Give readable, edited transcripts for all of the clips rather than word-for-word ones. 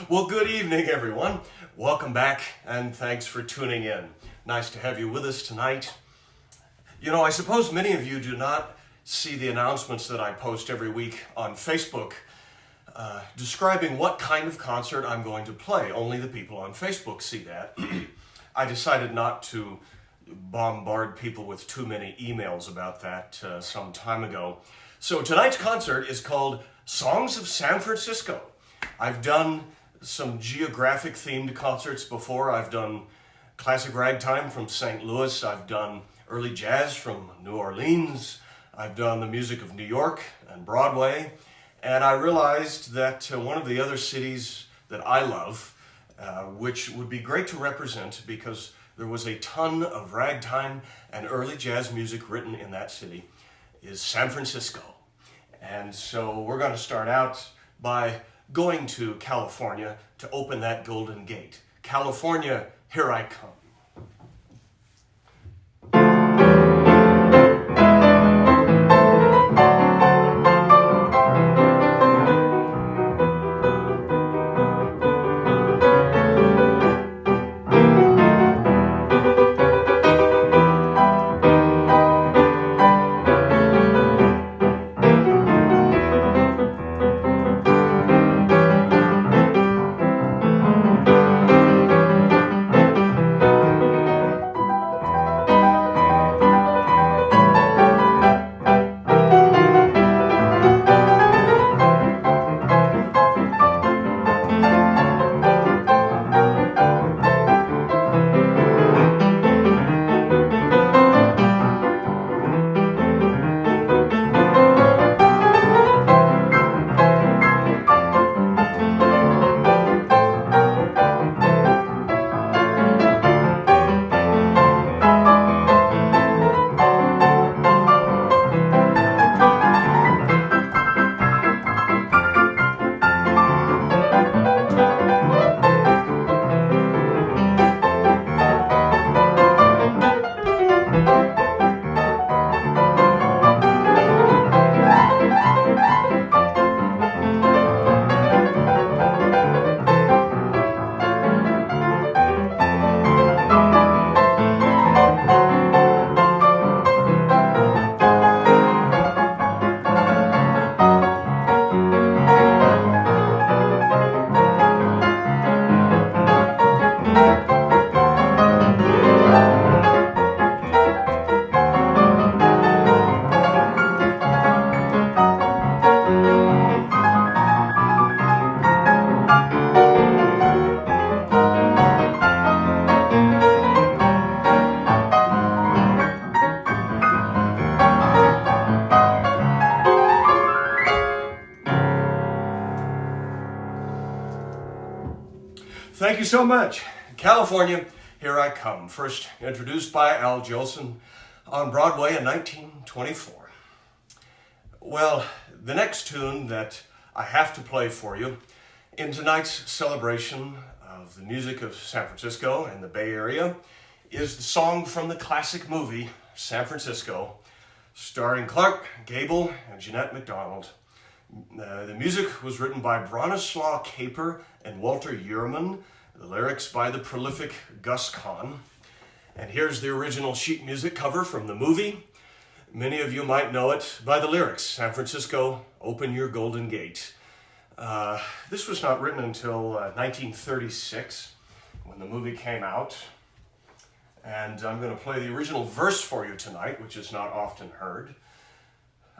Well, good evening, everyone. Welcome back, and thanks for tuning in. Nice to have you with us tonight. You know, I suppose many of you do not see the announcements that I post every week on Facebook describing what kind of concert I'm going to play. Only the people on Facebook see that. I decided not to bombard people with too many emails about that some time ago. So tonight's concert is called Songs of San Francisco. I've done some geographic themed concerts before. I've done classic ragtime from St. Louis. I've done early jazz from New Orleans. I've done the music of New York and Broadway. And I realized that one of the other cities that I love, which would be great to represent because there was a ton of ragtime and early jazz music written in that city, is San Francisco. And so we're going to start out by going to California to open that Golden Gate. California, here I come. Thank you so much. California, here I come. First introduced by Al Jolson on Broadway in 1924. Well, the next tune that I have to play for you in tonight's celebration of the music of San Francisco and the Bay Area is the song from the classic movie San Francisco, starring Clark Gable and Jeanette MacDonald. The music was written by Bronislaw Kaper and Walter Uhrman, the lyrics by the prolific Gus Kahn. And here's the original sheet music cover from the movie. Many of you might know it by the lyrics, San Francisco, open your golden gate. This was not written until 1936 when the movie came out. And I'm going to play the original verse for you tonight, which is not often heard.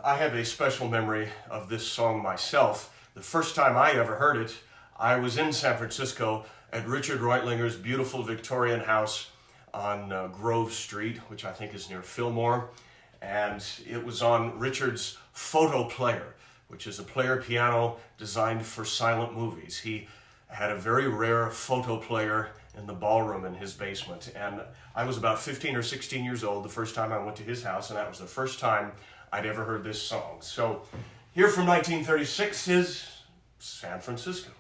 I have a special memory of this song myself. The first time I ever heard it, I was in San Francisco at Richard Reutlinger's beautiful Victorian house on Grove Street, which I think is near Fillmore. And it was on Richard's photo player, which is a player piano designed for silent movies. He had a very rare photo player in the ballroom in his basement. And I was about 15 or 16 years old the first time I went to his house, and that was the first time I'd ever heard this song. So here from 1936 is San Francisco.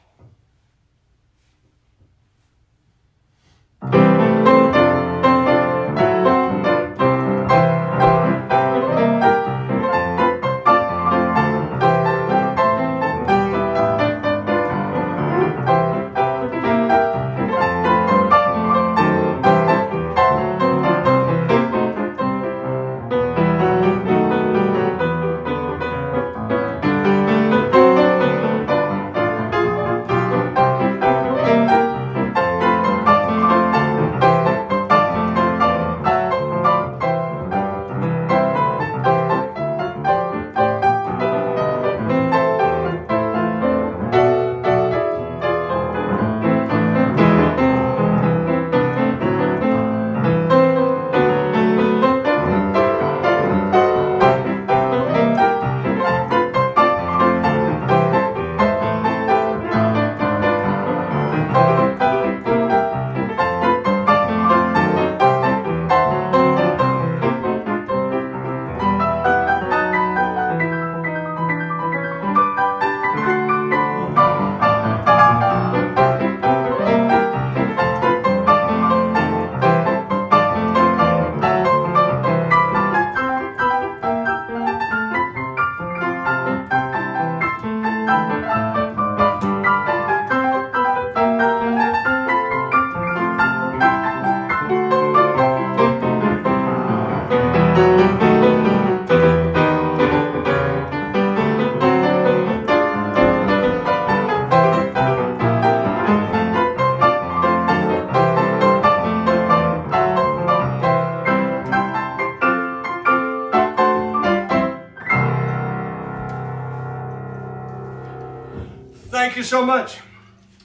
Thank you so much.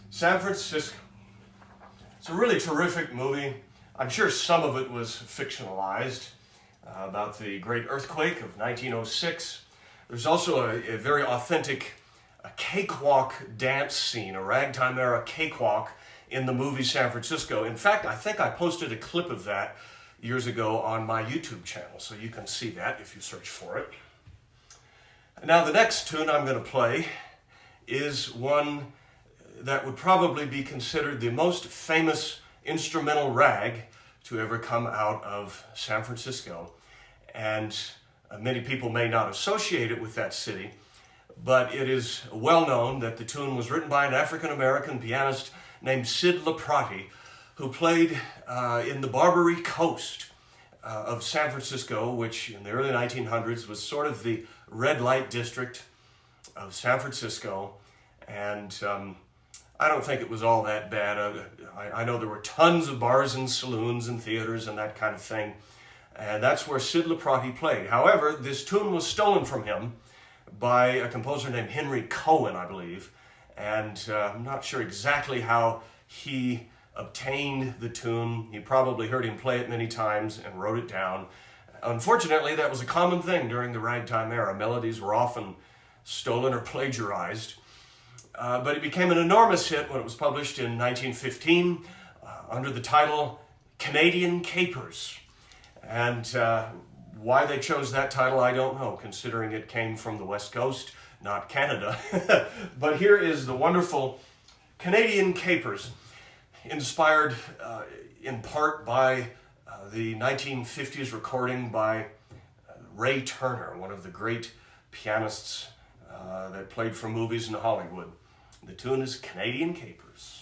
San Francisco. It's a really terrific movie. I'm sure some of it was fictionalized about the great earthquake of 1906. There's also a very authentic cakewalk dance scene, a ragtime era cakewalk in the movie San Francisco. In fact, I think I posted a clip of that years ago on my YouTube channel, so you can see that if you search for it. Now, the next tune I'm going to play is one that would probably be considered the most famous instrumental rag to ever come out of San Francisco. And many people may not associate it with that city, but it is well known that the tune was written by an African-American pianist named Sid Laprati, who played in the Barbary Coast of San Francisco, which in the early 1900s was sort of the red light district of San Francisco. And I don't think it was all that bad. I know there were tons of bars and saloons and theaters and that kind of thing. And that's where Sid Laprati played. However, this tune was stolen from him by a composer named Henry Cohen, I believe. And I'm not sure exactly how he obtained the tune. He probably heard him play it many times and wrote it down. Unfortunately, that was a common thing during the ragtime era. Melodies were often stolen or plagiarized. But it became an enormous hit when it was published in 1915 under the title Canadian Capers. And why they chose that title, I don't know, considering it came from the West Coast, not Canada. But here is the wonderful Canadian Capers, inspired in part by the 1950s recording by Ray Turner, one of the great pianists that played for movies in Hollywood. The tune is Canadian Capers.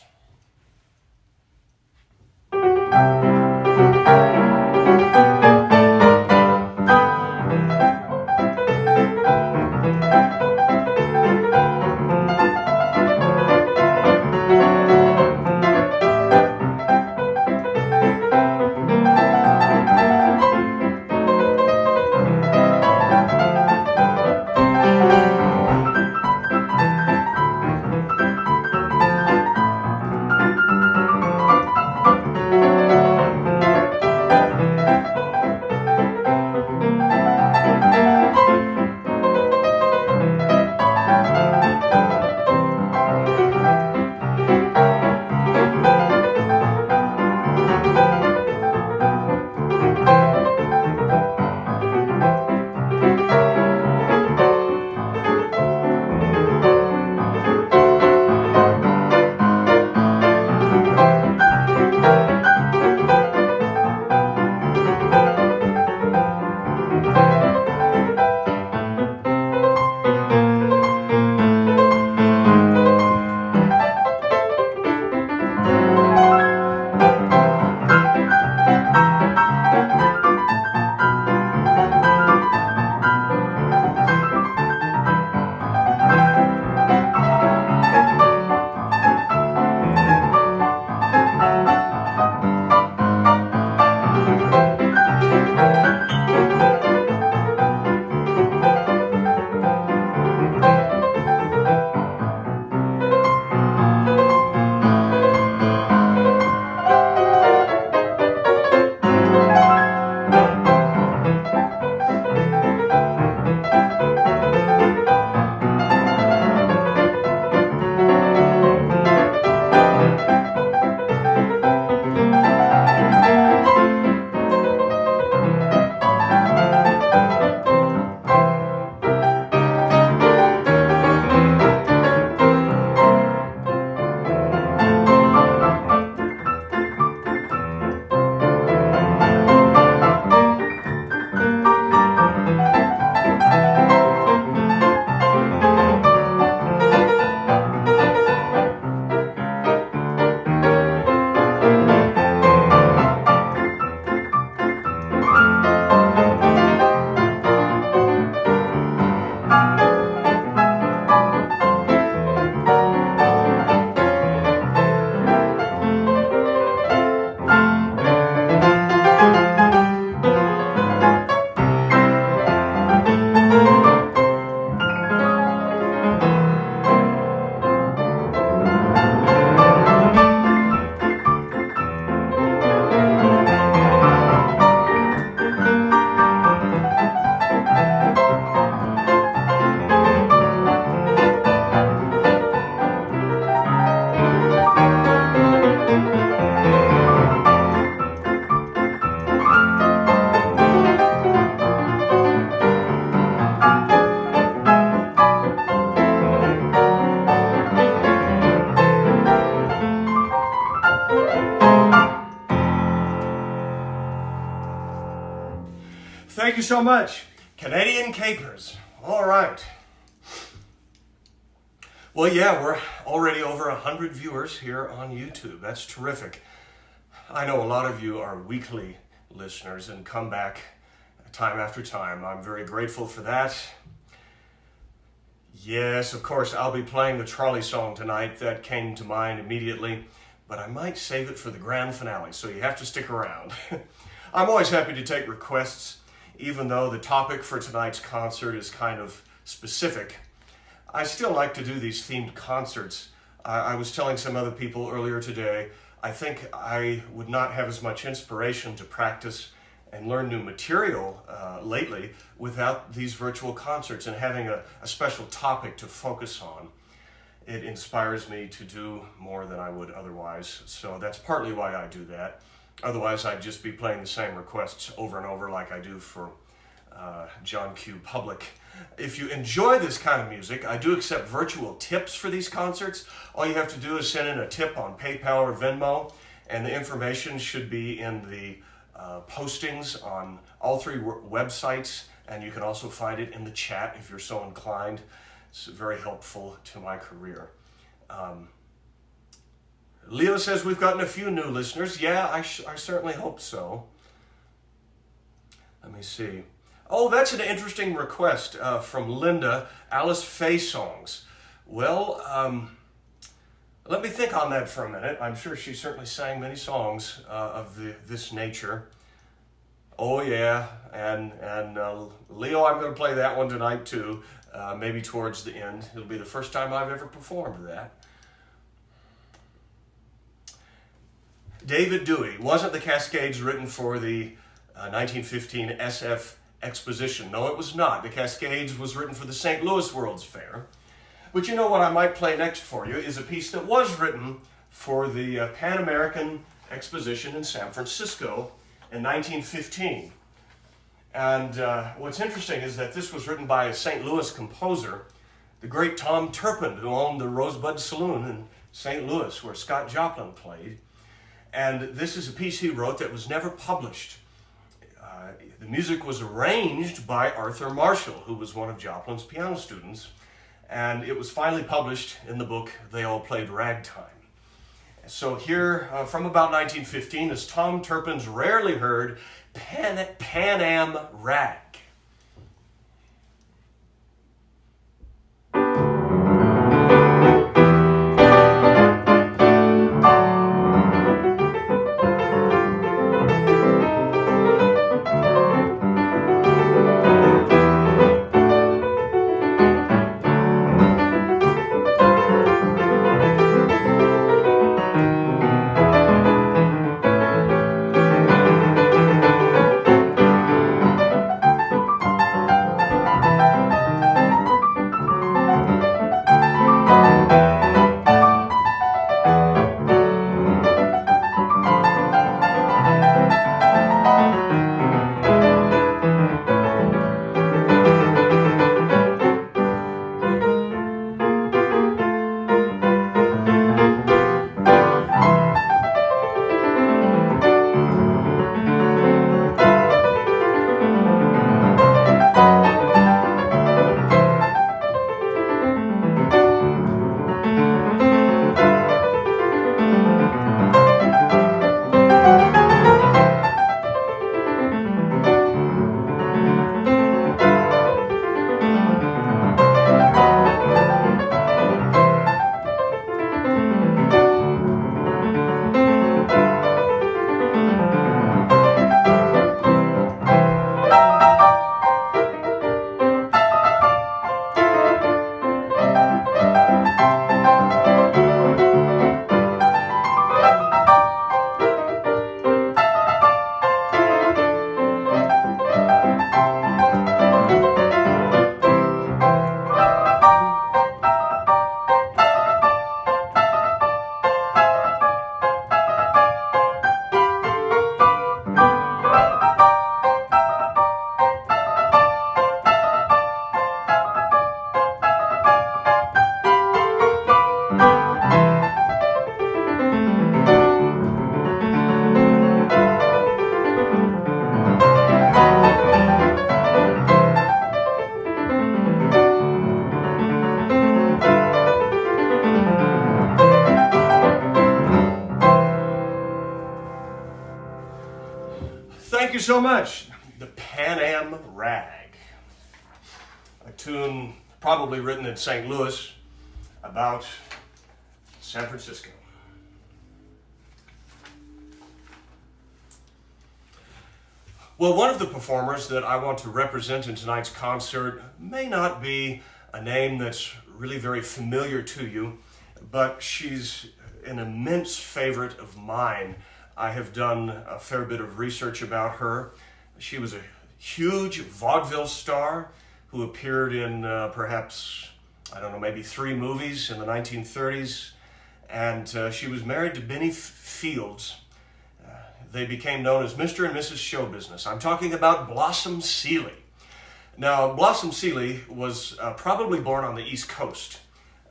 Thank you so much. Canadian Capers. All right. Well, yeah, we're already over 100 viewers here on YouTube. That's terrific. I know a lot of you are weekly listeners and come back time after time. I'm very grateful for that. Yes, of course, I'll be playing the trolley song tonight. That came to mind immediately, but I might save it for the grand finale, so you have to stick around. I'm always happy to take requests, even though the topic for tonight's concert is kind of specific. I still like to do these themed concerts. I was telling some other people earlier today, I think I would not have as much inspiration to practice and learn new material lately without these virtual concerts and having a special topic to focus on. It inspires me to do more than I would otherwise, so that's partly why I do that. Otherwise, I'd just be playing the same requests over and over like I do for John Q. Public. If you enjoy this kind of music, I do accept virtual tips for these concerts. All you have to do is send in a tip on PayPal or Venmo, and the information should be in the postings on all three websites, and you can also find it in the chat if you're so inclined. It's very helpful to my career. Leo says we've gotten a few new listeners. Yeah, I certainly hope so. Let me see. Oh, that's an interesting request from Linda. Alice Faye songs. Well, let me think on that for a minute. I'm sure she certainly sang many songs of this nature. Oh yeah, and Leo, I'm going to play that one tonight too, maybe towards the end. It'll be the first time I've ever performed that. David Dewey. Wasn't the Cascades written for the 1915 SF Exposition? No, it was not. The Cascades was written for the St. Louis World's Fair. But you know what I might play next for you is a piece that was written for the Pan American Exposition in San Francisco in 1915. And what's interesting is that this was written by a St. Louis composer, the great Tom Turpin, who owned the Rosebud Saloon in St. Louis, where Scott Joplin played. And this is a piece he wrote that was never published. The music was arranged by Arthur Marshall, who was one of Joplin's piano students, and it was finally published in the book They All Played Ragtime. So here, from about 1915, is Tom Turpin's rarely heard Pan Am Rag. Thank you so much. The Pan Am Rag, a tune probably written in St. Louis about San Francisco. Well, one of the performers that I want to represent in tonight's concert may not be a name that's really very familiar to you, but she's an immense favorite of mine. I have done a fair bit of research about her. She was a huge vaudeville star who appeared in perhaps, I don't know, maybe 3 movies in the 1930s. And she was married to Benny Fields. They became known as Mr. and Mrs. Show Business. I'm talking about Blossom Seeley. Now, Blossom Seeley was probably born on the East Coast.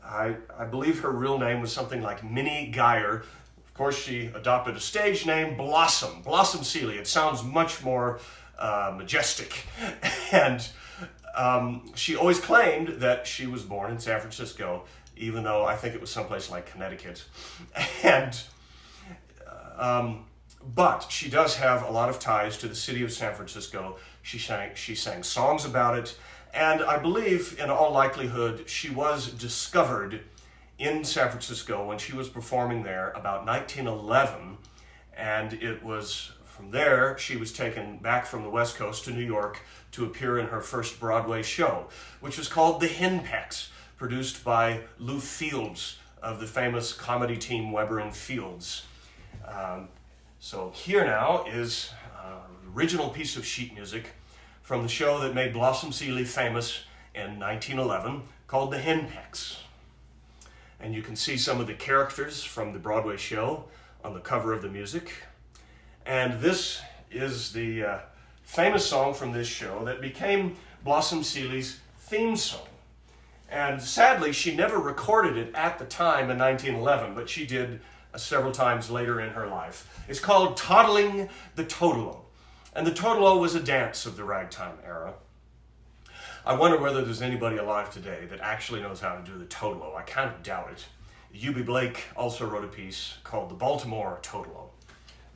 I believe her real name was something like Minnie Geyer. Of course, she adopted a stage name, Blossom Seeley. It sounds much more majestic. And she always claimed that she was born in San Francisco, even though I think it was someplace like Connecticut. And but she does have a lot of ties to the city of San Francisco. She sang songs about it, and I believe, in all likelihood, she was discovered in San Francisco when she was performing there about 1911, and it was from there she was taken back from the West Coast to New York to appear in her first Broadway show, which was called The Henpecks, produced by Lou Fields of the famous comedy team Weber and Fields. So here now is an original piece of sheet music from the show that made Blossom Seeley famous in 1911 called The Henpecks. And you can see some of the characters from the Broadway show on the cover of the music. And this is the famous song from this show that became Blossom Seeley's theme song. And sadly, she never recorded it at the time in 1911, but she did several times later in her life. It's called Toddling the Totolo. And the Totolo was a dance of the Ragtime era. I wonder whether there's anybody alive today that actually knows how to do the Totolo. I kind of doubt it. U.B. Blake also wrote a piece called The Baltimore Totolo.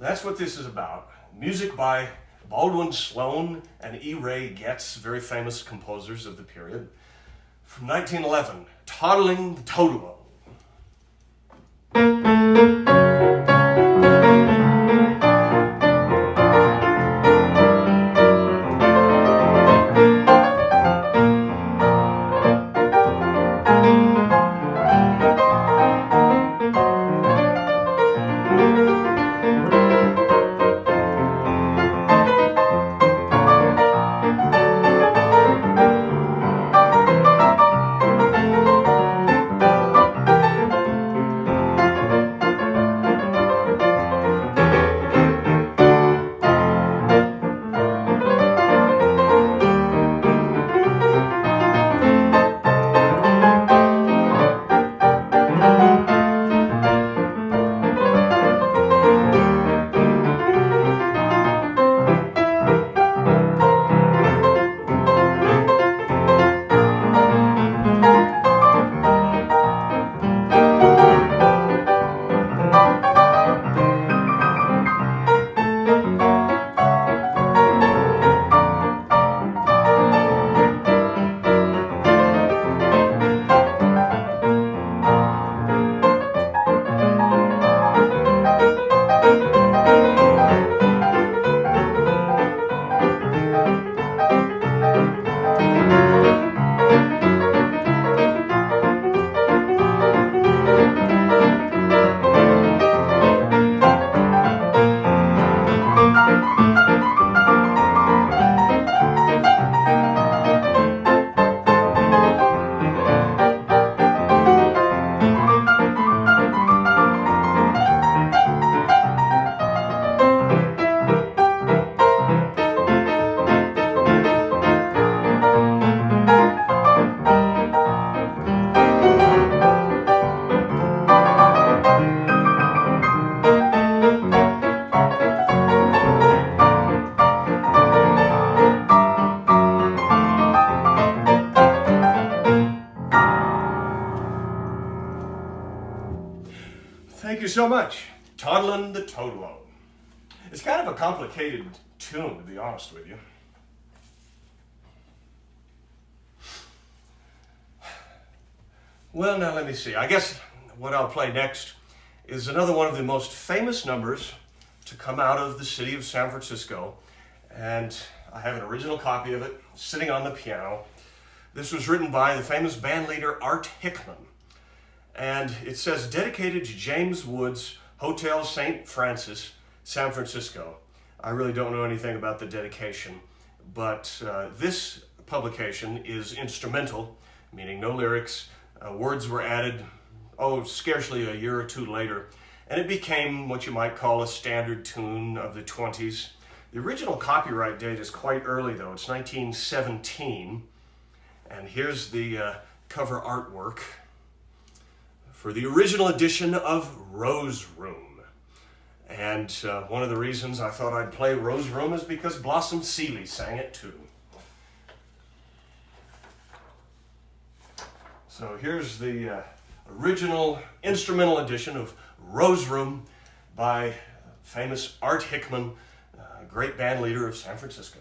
That's what this is about. Music by Baldwin Sloan and E. Ray Getz, very famous composers of the period. From 1911, Toddling the Totolo. Thank you so much. Toddlin' the Totolo. It's kind of a complicated tune, to be honest with you. Well, now let me see. I guess what I'll play next is another one of the most famous numbers to come out of the city of San Francisco. And I have an original copy of it sitting on the piano. This was written by the famous band leader Art Hickman. And it says, dedicated to James Woods, Hotel St. Francis, San Francisco. I really don't know anything about the dedication, but this publication is instrumental, meaning no lyrics. Words were added, scarcely a year or two later, and it became what you might call a standard tune of the 20s. The original copyright date is quite early, though. It's 1917, and here's the cover artwork for the original edition of Rose Room. And one of the reasons I thought I'd play Rose Room is because Blossom Seeley sang it too. So here's the original instrumental edition of Rose Room by famous Art Hickman, great band leader of San Francisco.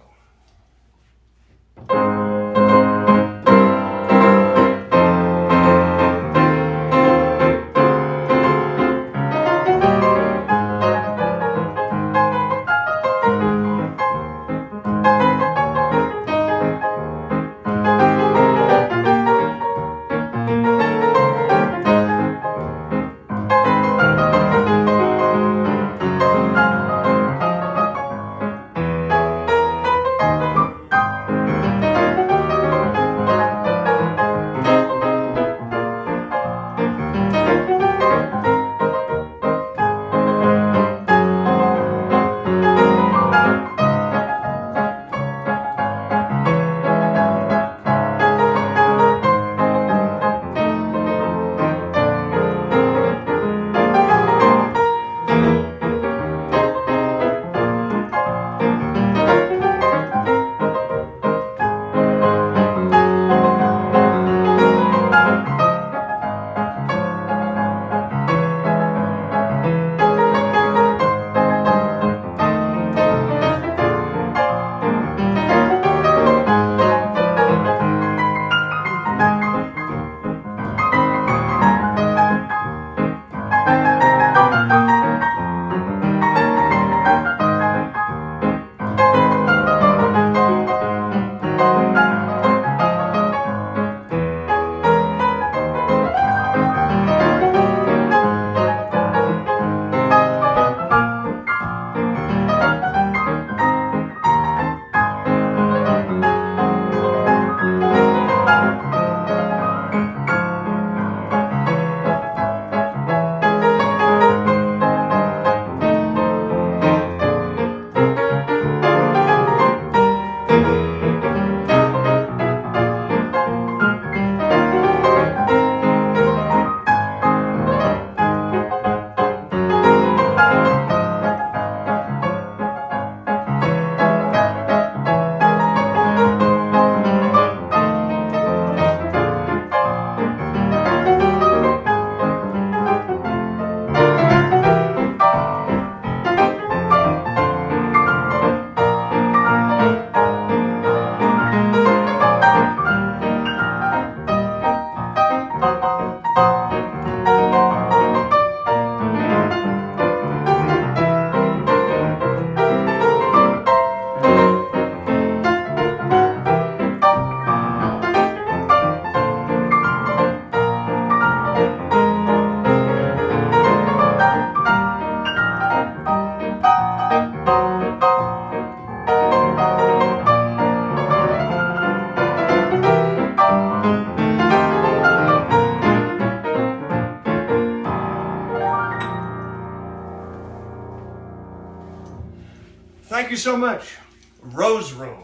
Thank you so much. Rose Room,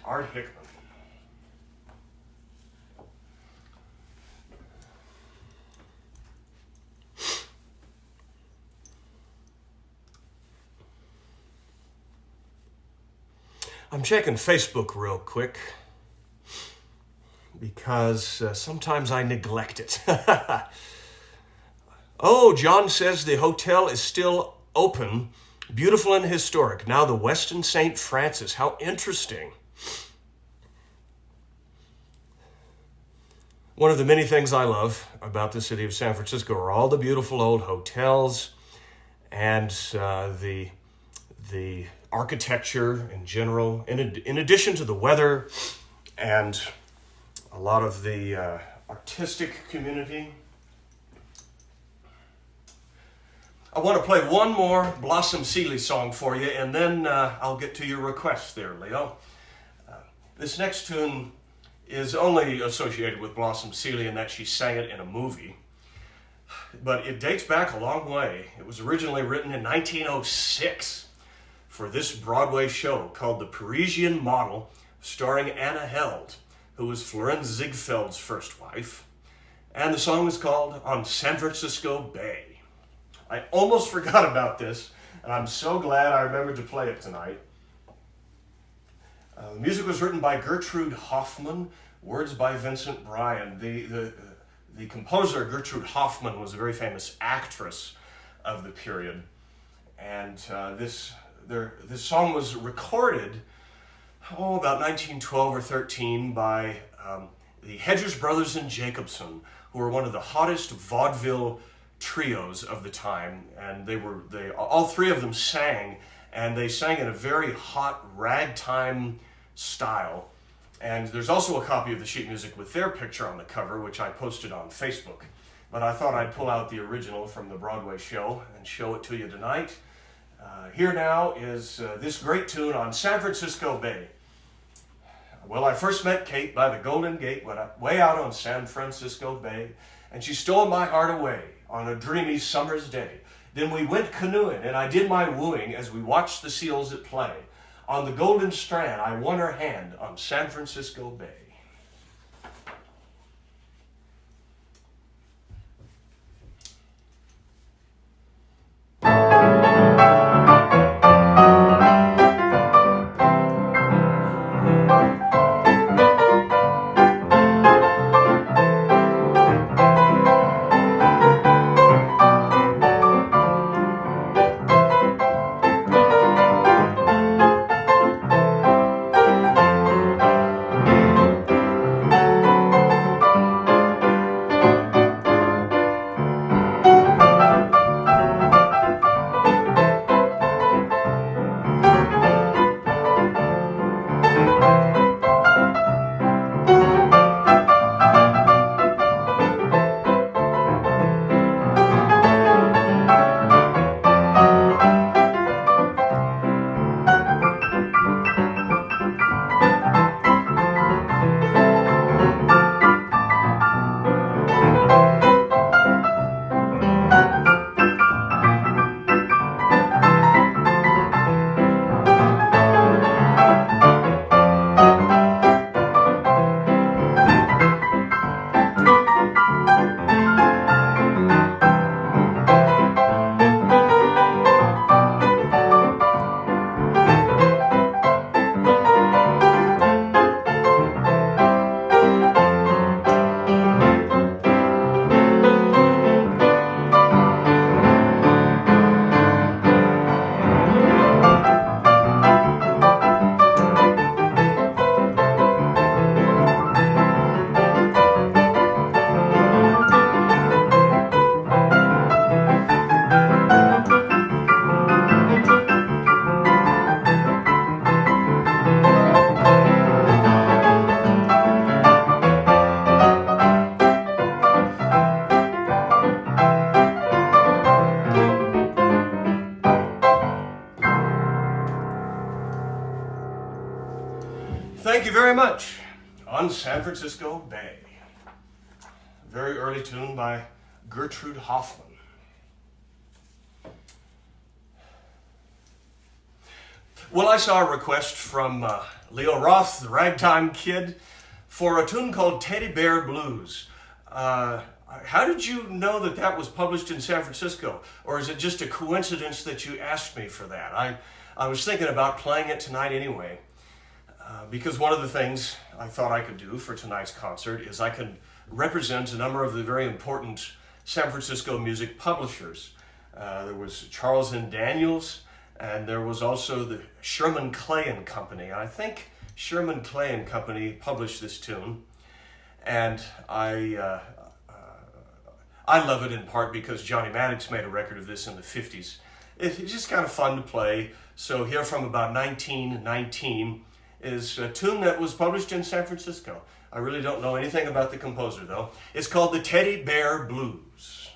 Art Hickman. I'm checking Facebook real quick because sometimes I neglect it. Oh, John says the hotel is still open Beautiful and historic. Now the Westin St. Francis. How interesting. One of the many things I love about the city of San Francisco are all the beautiful old hotels and the architecture in general, in addition to the weather and a lot of the artistic community. I want to play one more Blossom Seeley song for you, and then I'll get to your request there, Leo. This next tune is only associated with Blossom Seeley in that she sang it in a movie, but it dates back a long way. It was originally written in 1906 for this Broadway show called The Parisian Model, starring Anna Held, who was Florenz Ziegfeld's first wife, and the song was called On San Francisco Bay. I almost forgot about this, and I'm so glad I remembered to play it tonight. The music was written by Gertrude Hoffman, words by Vincent Bryan. The composer, Gertrude Hoffman, was a very famous actress of the period, and this song was recorded, about 1912 or 13 by the Hedges Brothers and Jacobson, who were one of the hottest vaudeville trios of the time, and all three of them sang, and they sang in a very hot ragtime style. And there's also a copy of the sheet music with their picture on the cover, which I posted on Facebook. But I thought I'd pull out the original from the Broadway show and show it to you tonight. Here now is this great tune on San Francisco Bay. Well, I first met Kate by the Golden Gate way out on San Francisco Bay, and she stole my heart away on a dreamy summer's day. Then we went canoeing, and I did my wooing as we watched the seals at play. On the Golden Strand, I won her hand on San Francisco Bay. Thank you very much. On San Francisco Bay. Very early tune by Gertrude Hoffman. Well, I saw a request from Leo Roth, the Ragtime Kid, for a tune called Teddy Bear Blues. How did you know that that was published in San Francisco? Or is it just a coincidence that you asked me for that? I was thinking about playing it tonight anyway, because one of the things I thought I could do for tonight's concert is I could represent a number of the very important San Francisco music publishers. There was Charles N. Daniels, And there was also the Sherman Clay and Company. I think Sherman Clay and Company published this tune, and I love it in part because Johnny Maddox made a record of this in the 50s. It's just kind of fun to play. So here from about 1919 is a tune that was published in San Francisco. I really don't know anything about the composer though. It's called the Teddy Bear Blues.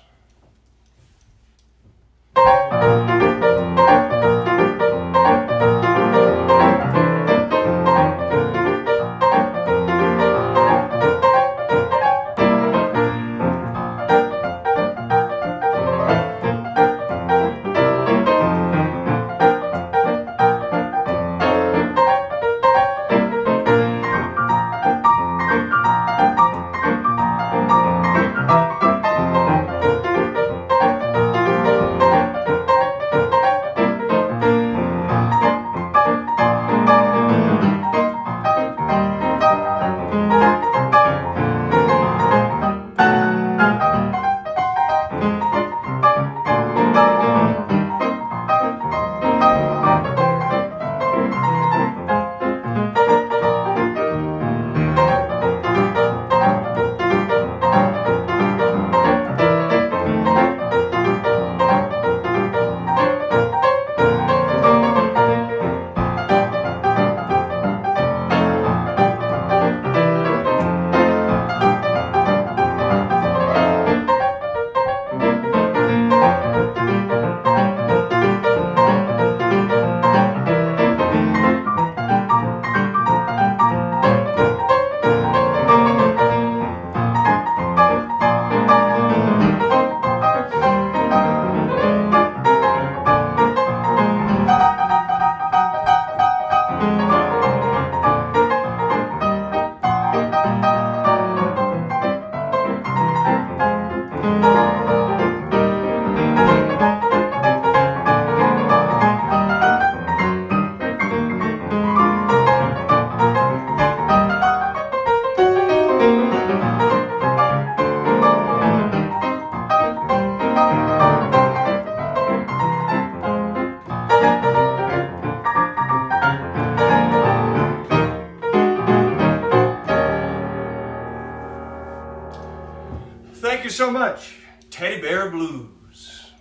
Thank you so much, Teddy Bear Blues.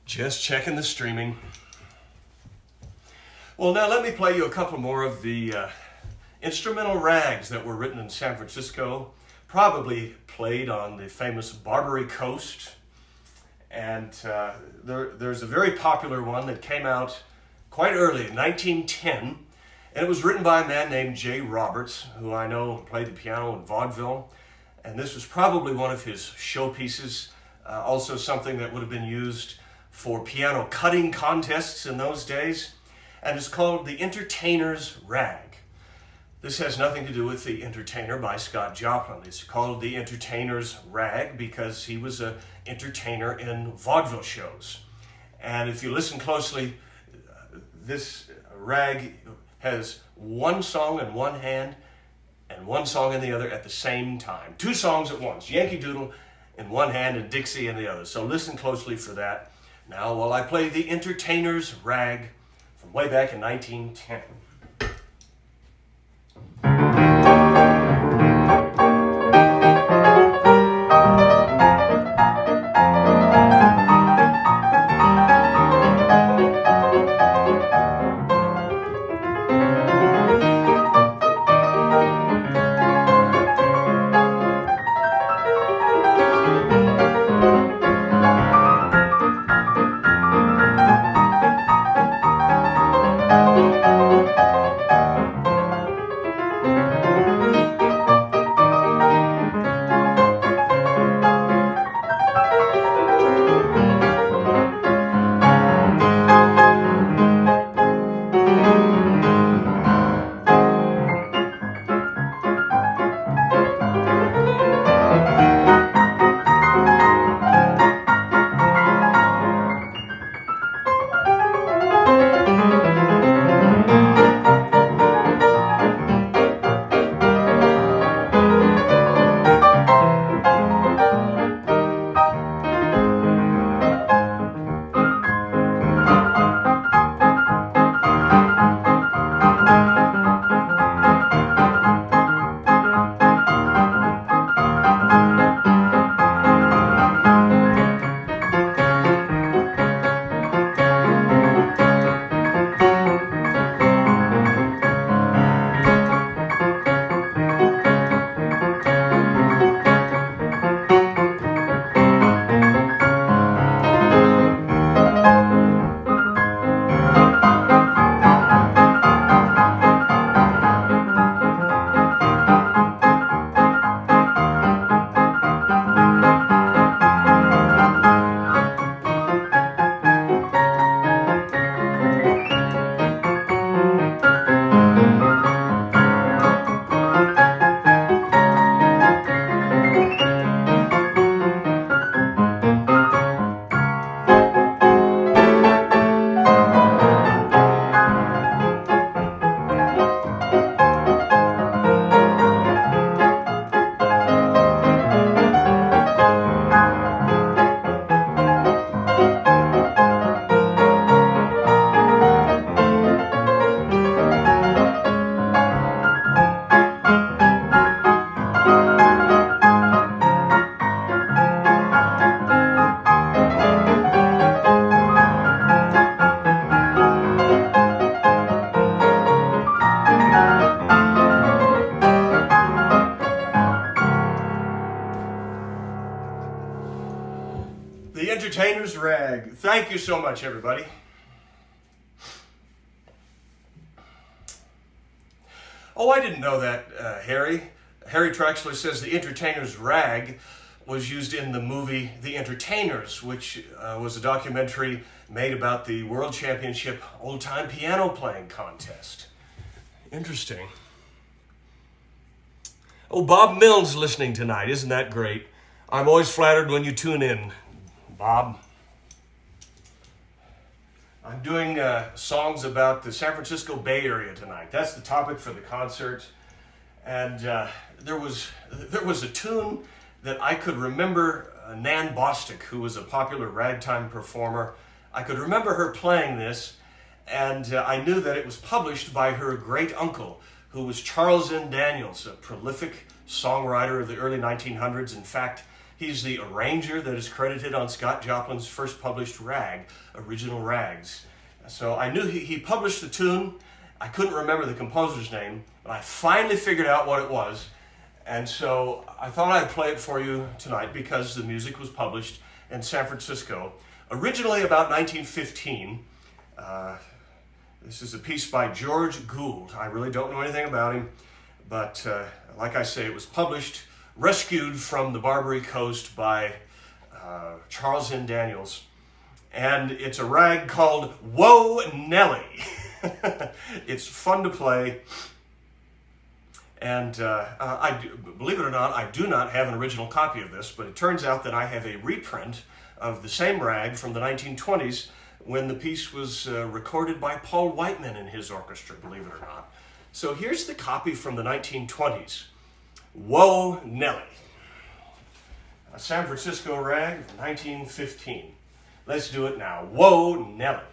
Just checking the streaming. Well, now let me play you a couple more of the instrumental rags that were written in San Francisco, probably played on the famous Barbary Coast. And there's a very popular one that came out quite early in 1910, and it was written by a man named J. Roberts, who I know played the piano in vaudeville, and this was probably one of his showpieces, also something that would have been used for piano cutting contests in those days, and it's called The Entertainer's Rag. This has nothing to do with The Entertainer by Scott Joplin. It's called The Entertainer's Rag because he was an entertainer in vaudeville shows. And if you listen closely, this rag has one song in one hand and one song in the other at the same time. Two songs at once, Yankee Doodle in one hand and Dixie in the other. So listen closely for that. Now while I play The Entertainer's Rag from way back in 1910. Thank you so much, everybody. Oh, I didn't know that, Harry. Harry Traxler says the entertainer's rag was used in the movie The Entertainers, which was a documentary made about the World Championship old-time piano playing contest. Interesting. Oh, Bob Mills listening tonight. Isn't that great? I'm always flattered when you tune in, Bob. I'm doing songs about the San Francisco Bay Area tonight. That's the topic for the concert. And there was a tune that I could remember, Nan Bostic, who was a popular ragtime performer. I could remember her playing this, and I knew that it was published by her great uncle, who was Charles N. Daniels, a prolific songwriter of the early 1900s. In fact, he's the arranger that is credited on Scott Joplin's first published rag, Original Rags. So I knew he published the tune. I couldn't remember the composer's name, but I finally figured out what it was. And so I thought I'd play it for you tonight because the music was published in San Francisco, originally about 1915. This is a piece by George Gould. I really don't know anything about him, but like I say, it was published, rescued from the Barbary Coast by Charles N. Daniels. And it's a rag called Whoa Nelly. It's fun to play. And believe it or not, I do not have an original copy of this, but it turns out that I have a reprint of the same rag from the 1920s when the piece was recorded by Paul Whiteman and his orchestra, believe it or not. So here's the copy from the 1920s. Whoa Nelly. A San Francisco rag from 1915. Let's do it now. Whoa Nelly.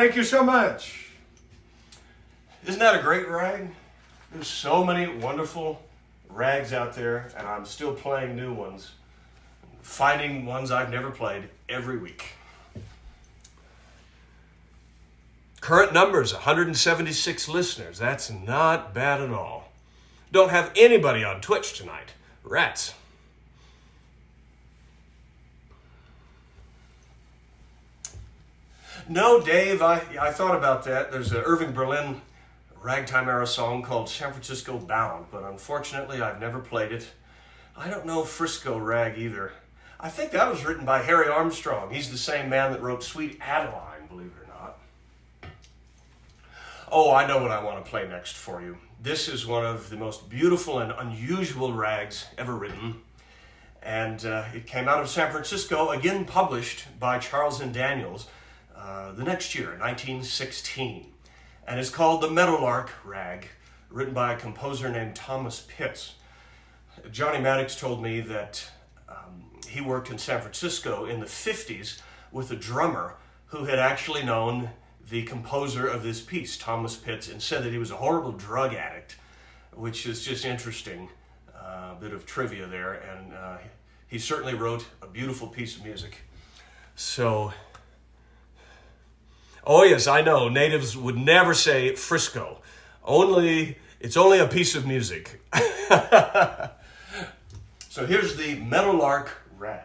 Thank you so much. Isn't that a great rag? There's so many wonderful rags out there, and I'm still playing new ones, finding ones I've never played every week. Current numbers, 176 listeners. That's not bad at all. Don't have anybody on Twitch tonight. Rats. No, Dave, I thought about that. There's an Irving Berlin ragtime era song called San Francisco Bound, but unfortunately I've never played it. I don't know Frisco Rag either. I think that was written by Harry Armstrong. He's the same man that wrote Sweet Adeline, believe it or not. Oh, I know what I want to play next for you. This is one of the most beautiful and unusual rags ever written. And it came out of San Francisco, again published by Charles and Daniels the next year, 1916. And it's called the Meadowlark Rag, written by a composer named Thomas Pitts. Johnny Maddox told me that he worked in San Francisco in the 50s with a drummer who had actually known the composer of this piece, Thomas Pitts, and said that he was a horrible drug addict, which is just interesting, a bit of trivia there, and he certainly wrote a beautiful piece of music. So, oh yes, I know, natives would never say Frisco. It's only a piece of music. So here's the Meadowlark Rag.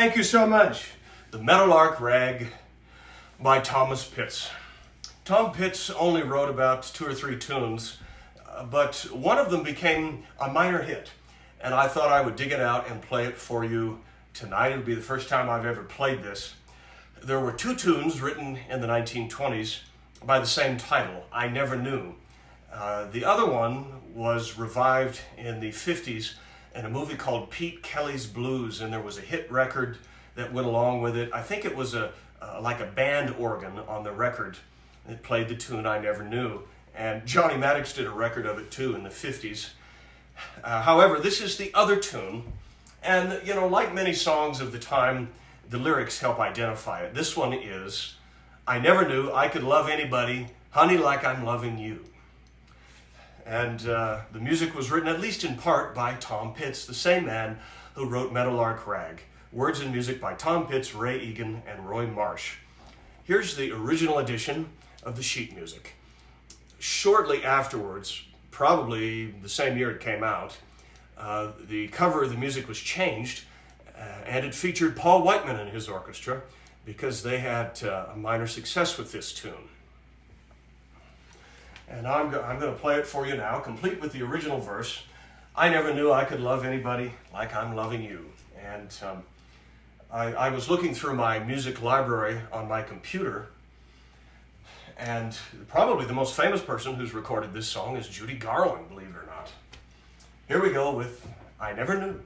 Thank you so much. The Meadowlark Rag by Thomas Pitts. Tom Pitts only wrote about 2 or 3 tunes, but one of them became a minor hit, and I thought I would dig it out and play it for you tonight. It would be the first time I've ever played this. There were 2 tunes written in the 1920s by the same title, I Never Knew. The other one was revived in the 50s in a movie called Pete Kelly's Blues, and there was a hit record that went along with it. I think it was like a band organ on the record that played the tune I Never Knew, and Johnny Maddox did a record of it too in the 50s. However, this is the other tune, and you know, like many songs of the time, the lyrics help identify it. This one is, I never knew I could love anybody, honey, like I'm loving you. And the music was written, at least in part, by Tom Pitts, the same man who wrote Meadowlark Rag. Words and music by Tom Pitts, Ray Egan, and Roy Marsh. Here's the original edition of the sheet music. Shortly afterwards, probably the same year it came out, the cover of the music was changed, and it featured Paul Whiteman and his orchestra because they had a minor success with this tune. And I'm going to play it for you now, complete with the original verse. I never knew I could love anybody like I'm loving you. And I was looking through my music library on my computer, and probably the most famous person who's recorded this song is Judy Garland, believe it or not. Here we go with I Never Knew.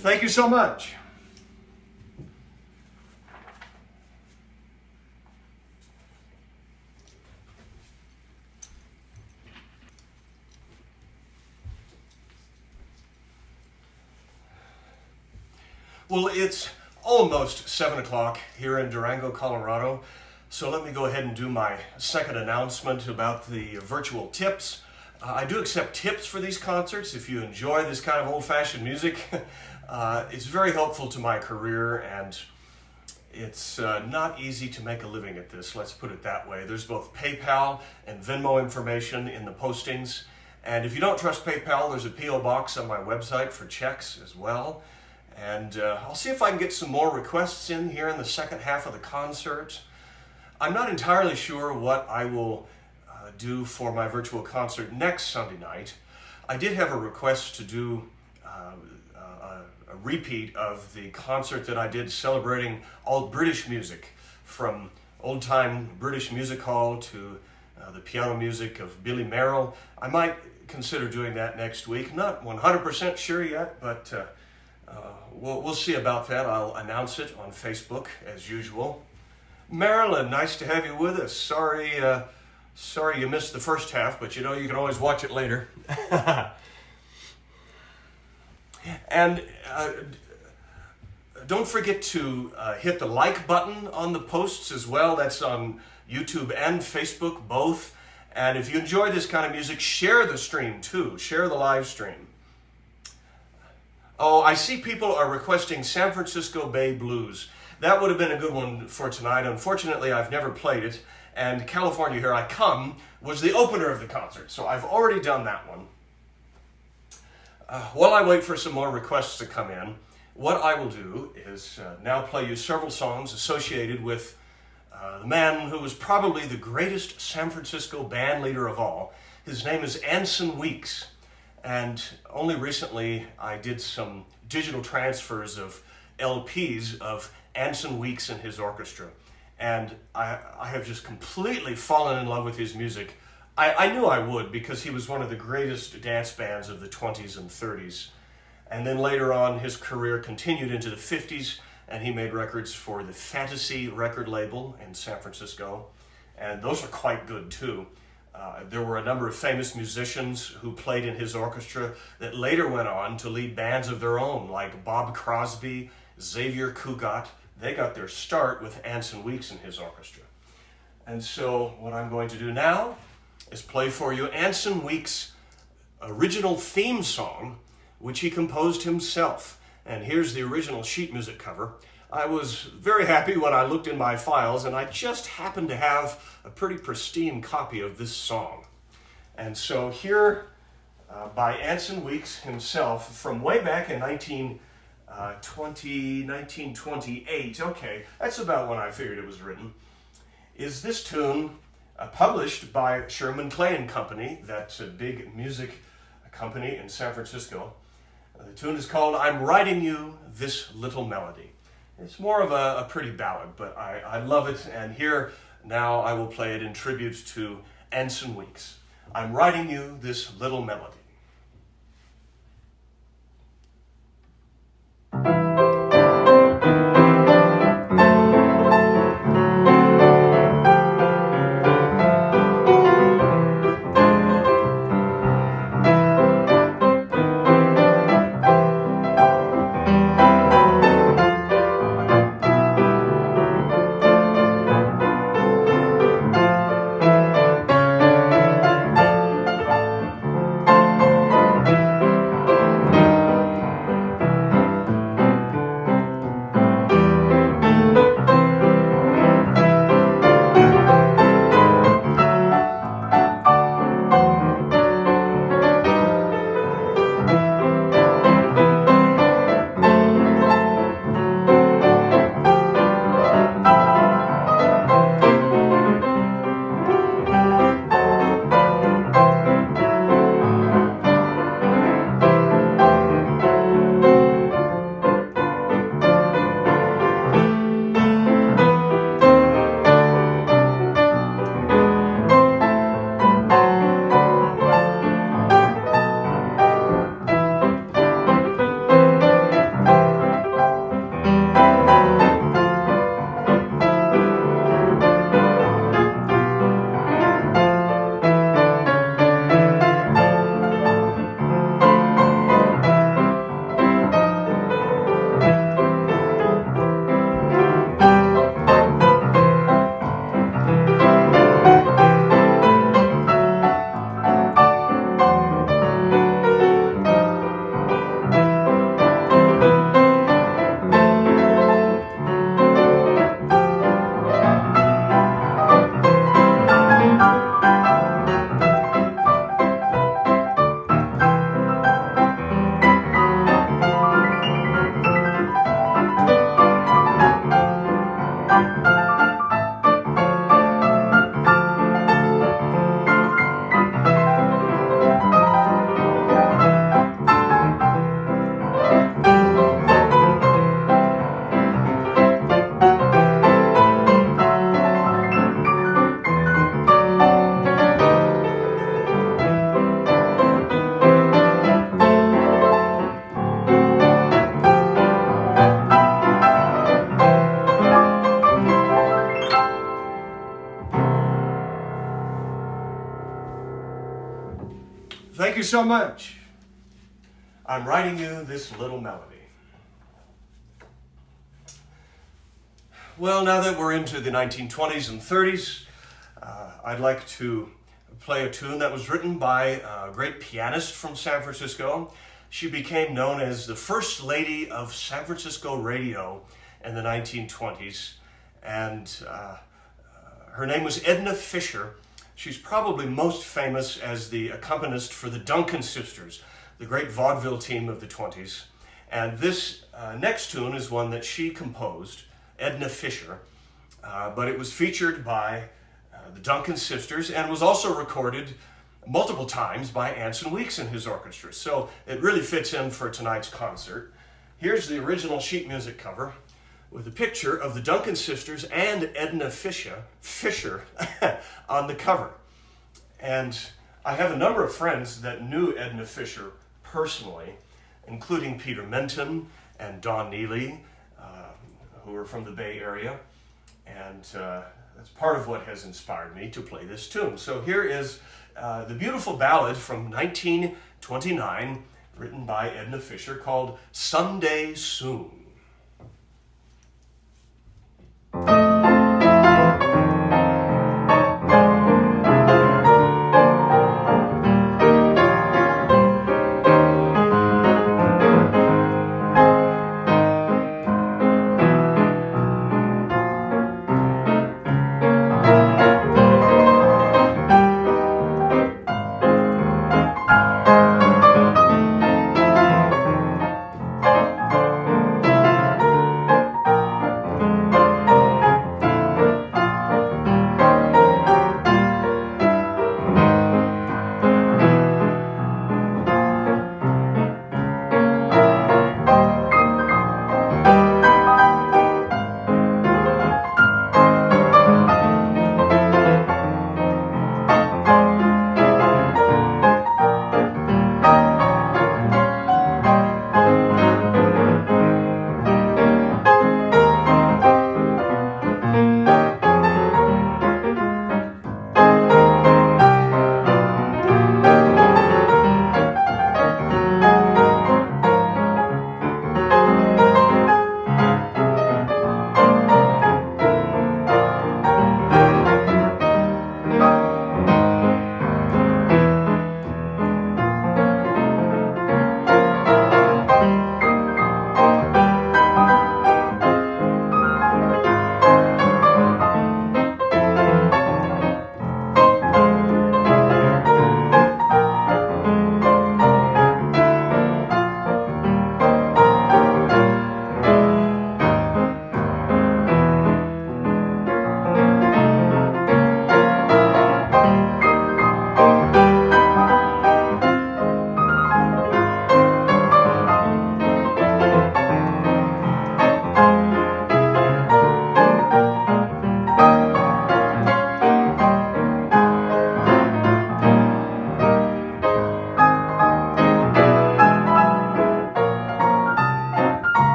Thank you so much. Well, it's almost 7 o'clock here in Durango, Colorado, so let me go ahead and do my second announcement about the virtual tips. I do accept tips for these concerts. If you enjoy this kind of old-fashioned music, it's very helpful to my career, and it's not easy to make a living at this, let's put it that way. There's both PayPal and Venmo information in the postings, and if you don't trust PayPal, there's a P.O. box on my website for checks as well. And I'll see if I can get some more requests in here in the second half of the concert. I'm not entirely sure what I will do for my virtual concert next Sunday night. I did have a request to do a repeat of the concert that I did celebrating all British music, from old-time British music hall to the piano music of Billy Merrill. I might consider doing that next week. Not 100% sure yet, but we'll see about that. I'll announce it on Facebook as usual. Marilyn, nice to have you with us. Sorry you missed the first half, but you know you can always watch it later. And don't forget to hit the like button on the posts as well. That's on YouTube and Facebook, both. And if you enjoy this kind of music, share the stream too. Share the live stream. Oh, I see people are requesting San Francisco Bay Blues. That would have been a good one for tonight. Unfortunately, I've never played it. And California, Here I Come was the opener of the concert. So I've already done that one. While I wait for some more requests to come in, what I will do is now play you several songs associated with the man who was probably the greatest San Francisco band leader of all. His name is Anson Weeks, and only recently I did some digital transfers of LPs of Anson Weeks and his orchestra, and I have just completely fallen in love with his music. I knew I would, because he was one of the greatest dance bands of the 20s and 30s. And then later on, his career continued into the 50s, and he made records for the Fantasy record label in San Francisco. And those are quite good, too. There were a number of famous musicians who played in his orchestra that later went on to lead bands of their own, like Bob Crosby, Xavier Cugat. They got their start with Anson Weeks in his orchestra. And so what I'm going to do now is play for you Anson Weeks' original theme song, which he composed himself. And here's the original sheet music cover. I was very happy when I looked in my files, and I just happened to have a pretty pristine copy of this song. And so here, by Anson Weeks himself, from way back in 1928, okay, that's about when I figured it was written, is this tune published by Sherman Clay and Company. That's a big music company in San Francisco. The tune is called I'm Writing You This Little Melody. It's more of a pretty ballad, but I love it, and here now I will play it in tribute to Anson Weeks. I'm writing you this little melody. so much. I'm writing you this little melody. Well, now that we're into the 1920s and 30s, I'd like to play a tune that was written by a great pianist from San Francisco. She became known as the First Lady of San Francisco radio in the 1920s, and her name was Edna Fisher. She's probably most famous as the accompanist for the Duncan Sisters, the great vaudeville team of the 20s. And this next tune is one that she composed, Edna Fisher, but it was featured by the Duncan Sisters and was also recorded multiple times by Anson and his orchestra. So it really fits in for tonight's concert. Here's the original sheet music cover with a picture of the Duncan Sisters and Edna Fisher on the cover. And I have a number of friends that knew Edna Fisher personally, including Peter Menton and Don Neely, who are from the Bay Area. And that's part of what has inspired me to play this tune. So here is the beautiful ballad from 1929, written by Edna Fisher, called Someday Soon.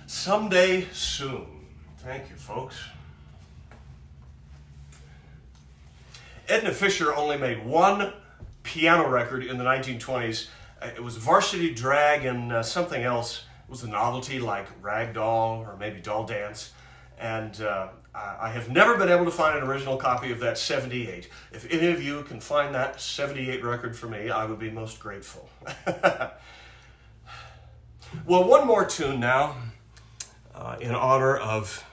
Someday Soon. Thank you, folks. Edna Fisher only made one piano record in the 1920s. It was Varsity Drag and something else. It was a novelty like Ragdoll or maybe Doll Dance. And I have never been able to find an original copy of that 78. If any of you can find that 78 record for me, I would be most grateful. Well, one more tune now in honor of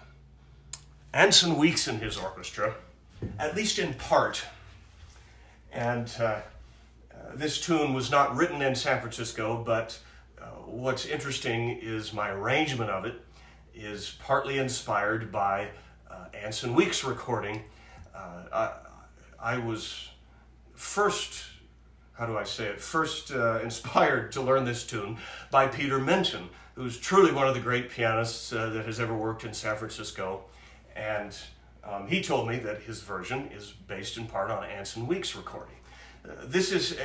Anson and his orchestra. at least in part. And this tune was not written in San Francisco, but what's interesting is my arrangement of it is partly inspired by Anson Week's recording. I was first inspired to learn this tune by Peter Minton, who's truly one of the great pianists that has ever worked in San Francisco. And he told me that his version is based in part on Anson Week's recording. This is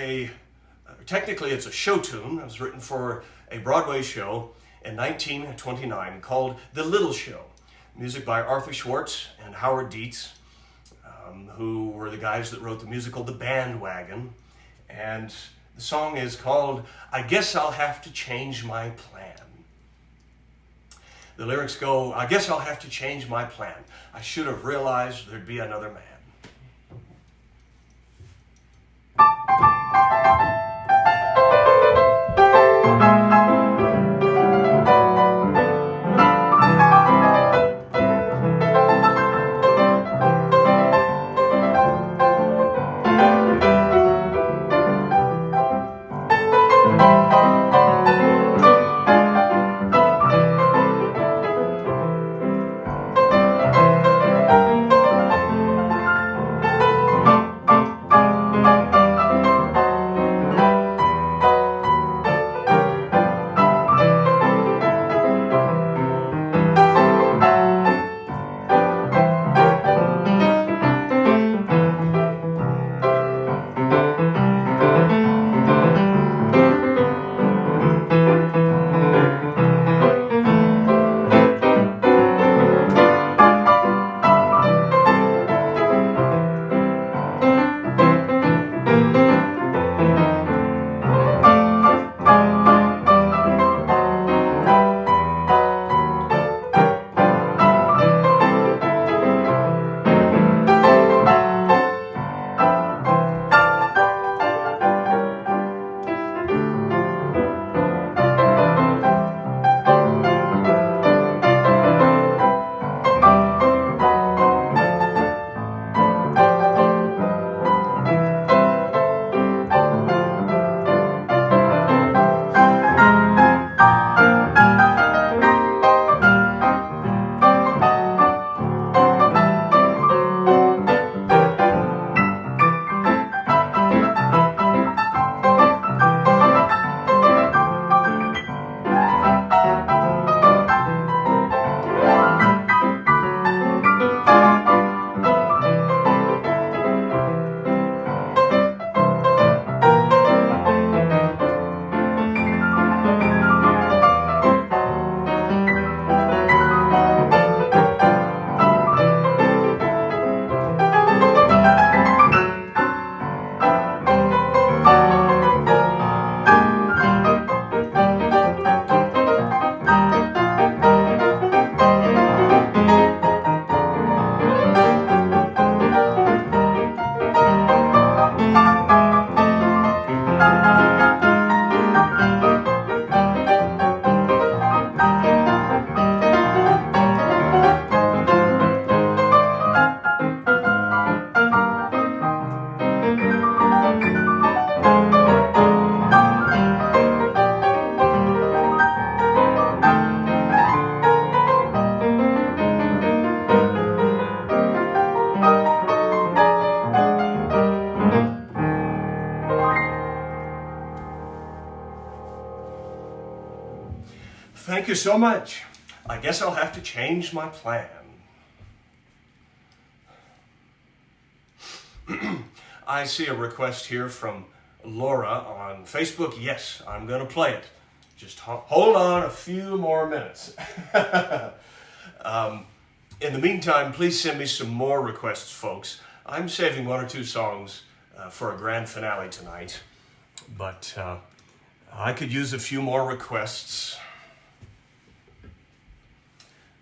technically it's a show tune. It was written for a Broadway show in 1929 called The Little Show. Music by Arthur Schwartz and Howard Dietz, who were the guys that wrote the musical The Bandwagon. And the song is called I Guess I'll Have to Change My Plan. The lyrics go, I guess I'll have to change my plan. I should have realized there'd be another man. Thank you so much. I guess I'll have to change my plan. I see a request here from Laura on Facebook. Yes, I'm going to play it. Just hold on a few more minutes. In the meantime, please send me some more requests, folks. I'm saving one or two songs for a grand finale tonight, but I could use a few more requests.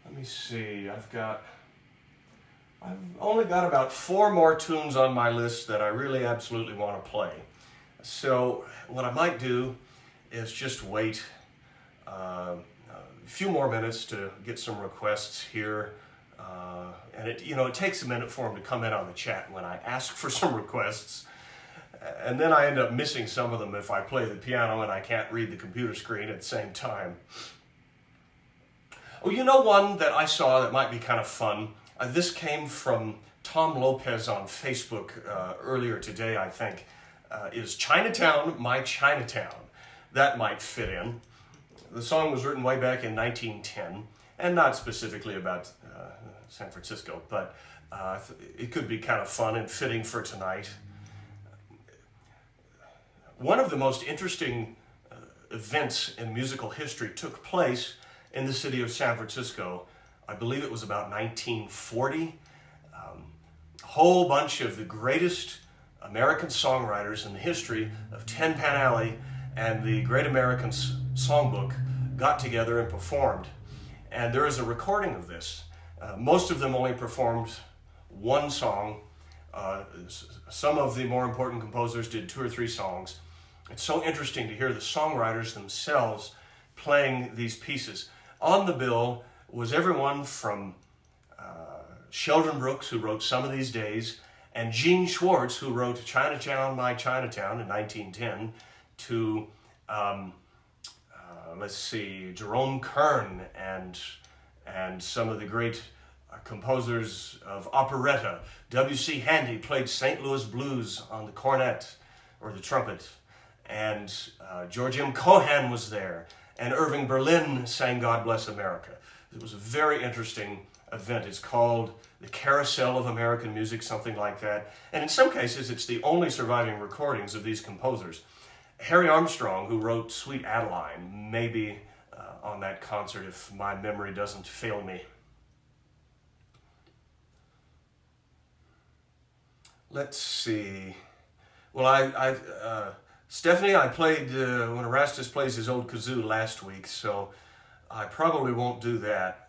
Let me see, I've only got about 4 more tunes on my list that I really absolutely want to play. So what I might do is just wait a few more minutes to get some requests here And it takes a minute for them to come in on the chat when I ask for some requests. And then I end up missing some of them if I play the piano and I can't read the computer screen at the same time. Oh, one that I saw that might be kind of fun? This came from Tom Lopez on Facebook earlier today, I think. Is Chinatown, My Chinatown. That might fit in. The song was written way back in 1910, and not specifically about San Francisco, but it could be kind of fun and fitting for tonight. One of the most interesting events in musical history took place in the city of San Francisco. I believe it was about 1940. A whole bunch of the greatest American songwriters in the history of Tin Pan Alley and the Great American Songbook got together and performed. And there is a recording of this. Most of them only performed one song. Some of the more important composers did 2 or 3 songs. It's so interesting to hear the songwriters themselves playing these pieces. On the bill was everyone from Sheldon Brooks, who wrote Some of These Days, and Gene Schwartz, who wrote Chinatown, My Chinatown in 1910, to, Jerome Kern and some of the great composers of operetta. W.C. Handy played St. Louis Blues on the cornet or the trumpet, and George M. Cohan was there, and Irving Berlin sang God Bless America. It was a very interesting event. It's called the Carousel of American Music, something like that. And in some cases, it's the only surviving recordings of these composers. Harry Armstrong, who wrote Sweet Adeline, may be on that concert if my memory doesn't fail me. Let's see. Well, Stephanie, I played when Erastus plays his old kazoo last week, so I probably won't do that.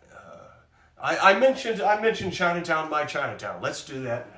I mentioned Chinatown, My Chinatown. Let's do that now.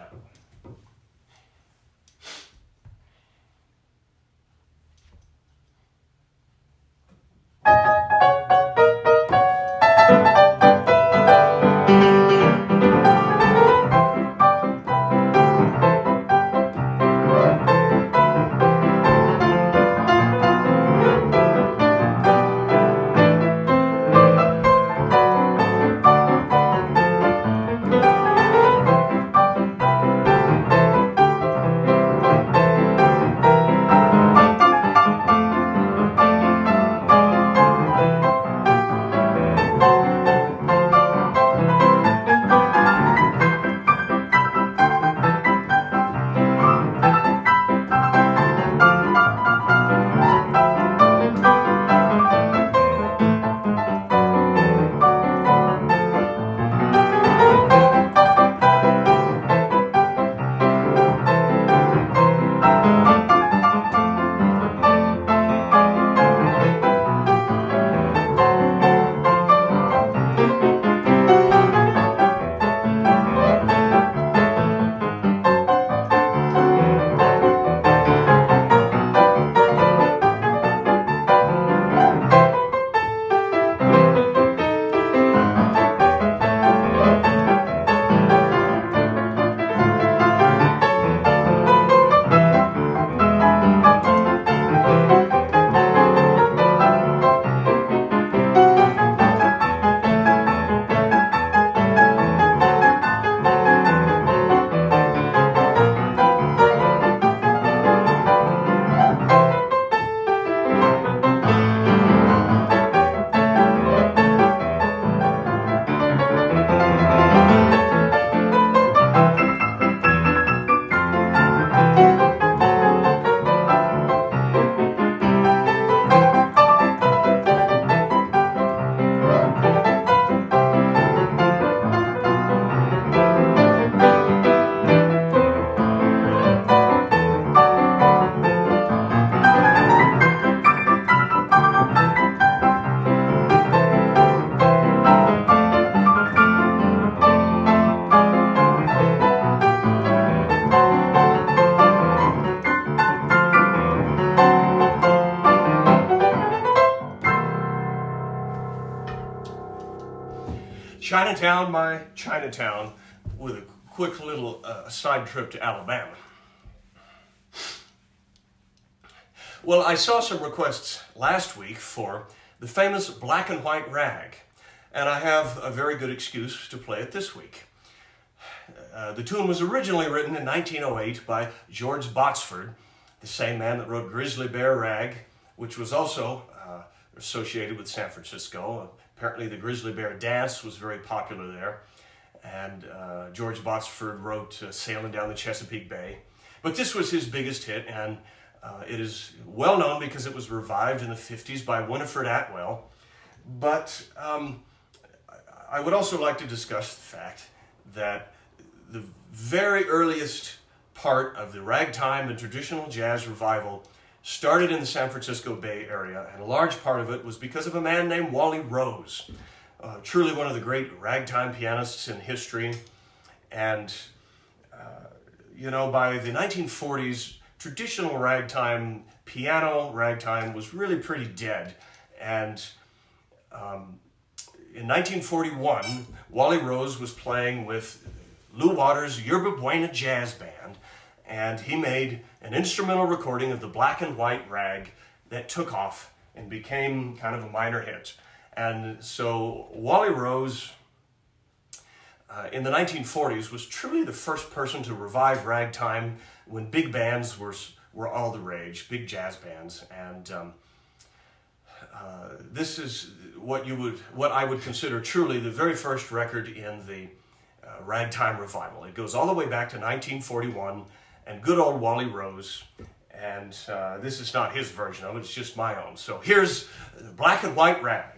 Chinatown, my Chinatown, with a quick little side trip to Alabama. Well, I saw some requests last week for the famous black and white rag, and I have a very good excuse to play it this week. The tune was originally written in 1908 by George Botsford, the same man that wrote Grizzly Bear Rag, which was also associated with San Francisco. Apparently the Grizzly Bear dance was very popular there. And George Botsford wrote Sailing Down the Chesapeake Bay. But this was his biggest hit, and it is well known because it was revived in the 50s by Winifred Atwell. But I would also like to discuss the fact that the very earliest part of the ragtime and traditional jazz revival started in the San Francisco Bay Area, and a large part of it was because of a man named Wally Rose, truly one of the great ragtime pianists in history. And, by the 1940s, traditional ragtime, piano ragtime, was really pretty dead. And in 1941, Wally Rose was playing with Lou Waters' Yerba Buena Jazz Band, and he made an instrumental recording of the black and white rag that took off and became kind of a minor hit. And so Wally Rose, in the 1940s, was truly the first person to revive ragtime when big bands were all the rage, big jazz bands. And this is what I would consider truly the very first record in the ragtime revival. It goes all the way back to 1941, and good old Wally Rose. And this is not his version of it, it's just my own. So here's the black and white rag.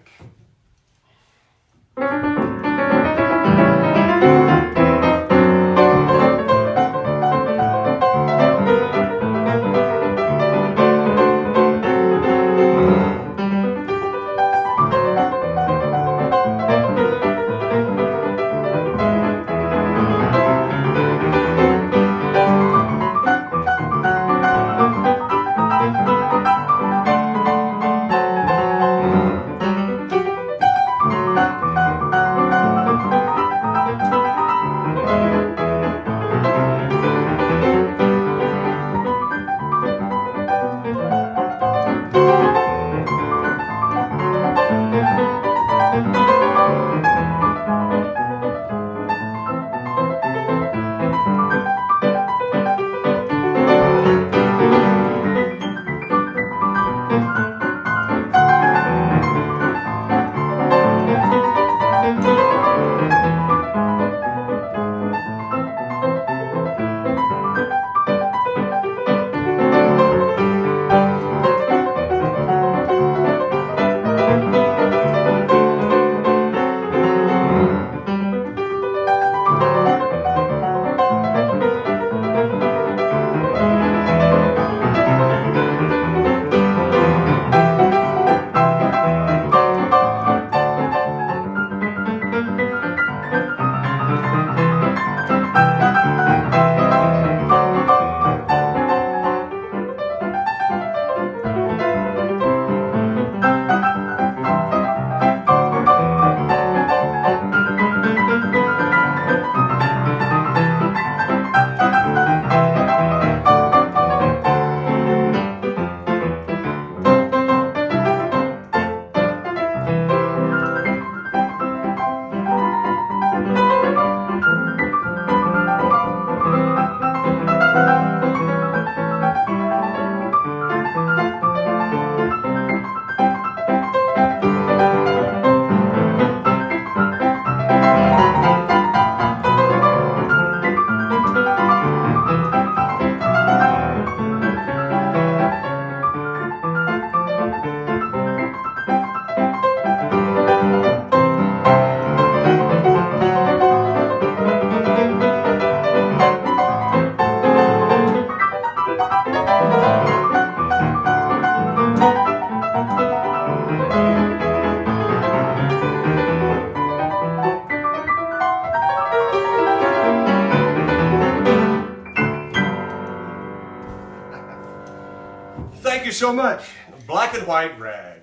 Thank you so much. Black and white rag.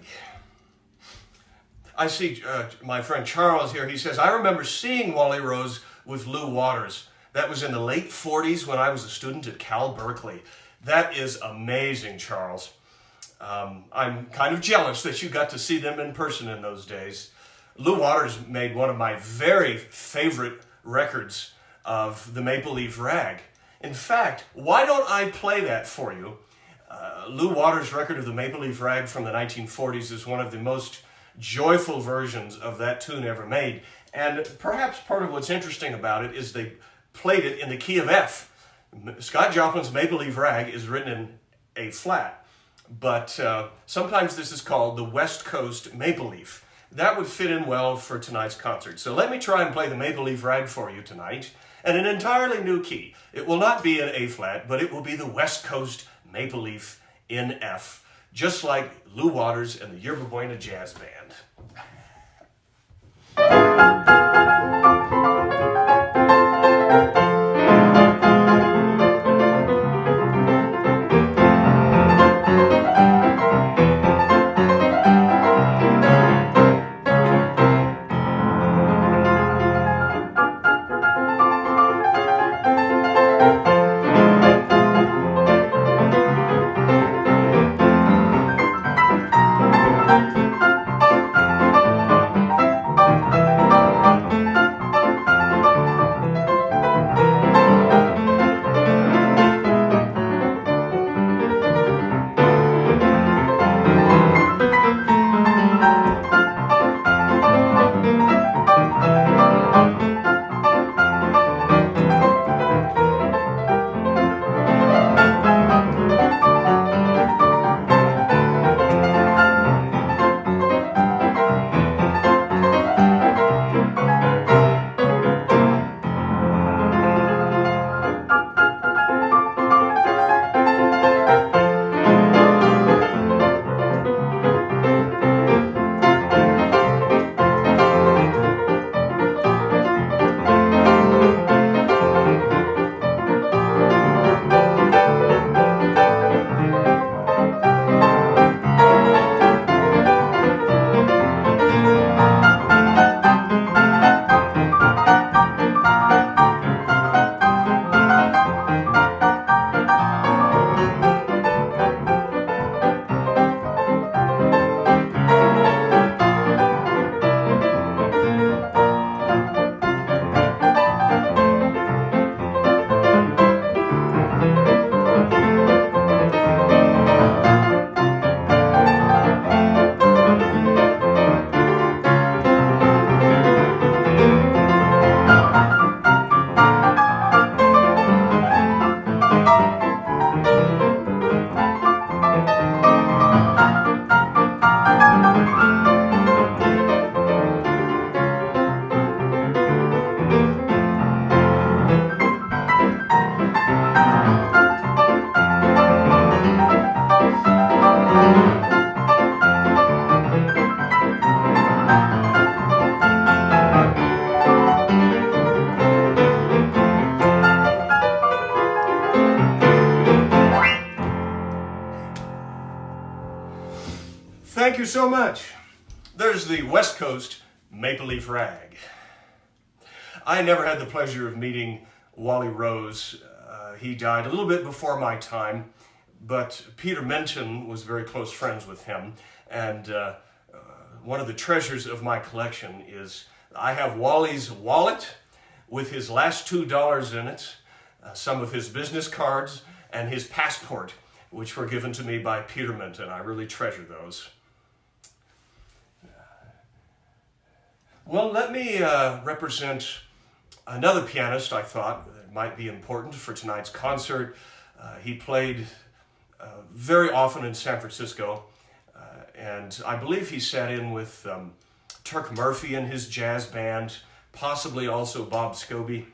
I see my friend Charles here. He says, I remember seeing Wally Rose with Lou Waters. That was in the late 40s when I was a student at Cal Berkeley. That is amazing, Charles. I'm kind of jealous that you got to see them in person in those days. Lou Waters made one of my very favorite records of the Maple Leaf Rag. In fact, why don't I play that for you? Lou Waters' record of the Maple Leaf Rag from the 1940s is one of the most joyful versions of that tune ever made. And perhaps part of what's interesting about it is they played it in the key of F. Scott Joplin's Maple Leaf Rag is written in A flat, but sometimes this is called the West Coast Maple Leaf. That would fit in well for tonight's concert. So let me try and play the Maple Leaf Rag for you tonight in an entirely new key. It will not be in A flat, but it will be the West Coast Maple Leaf in F, just like Lou Waters and the Yerba Buena Jazz Band. Thank you so much. There's the West Coast Maple Leaf Rag. I never had the pleasure of meeting Wally Rose. He died a little bit before my time, but Peter Menton was very close friends with him. And one of the treasures of my collection is I have Wally's wallet with his last $2 in it, some of his business cards, and his passport, which were given to me by Peter Menton. I really treasure those. Well, let me represent another pianist I thought might be important for tonight's concert. He played very often in San Francisco, and I believe he sat in with Turk Murphy and his jazz band, possibly also Bob Scobie.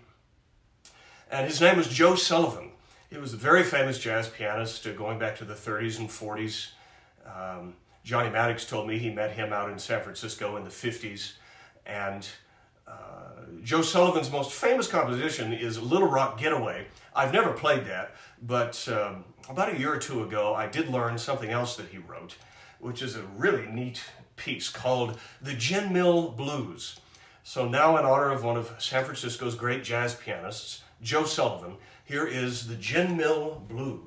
And his name was Joe Sullivan. He was a very famous jazz pianist going back to the 30s and 40s. Johnny Maddox told me he met him out in San Francisco in the 50s. And Joe Sullivan's most famous composition is Little Rock Getaway. I've never played that, but about a year or two ago, I did learn something else that he wrote, which is a really neat piece called The Gin Mill Blues. So now, in honor of one of San Francisco's great jazz pianists, Joe Sullivan, here is The Gin Mill Blues.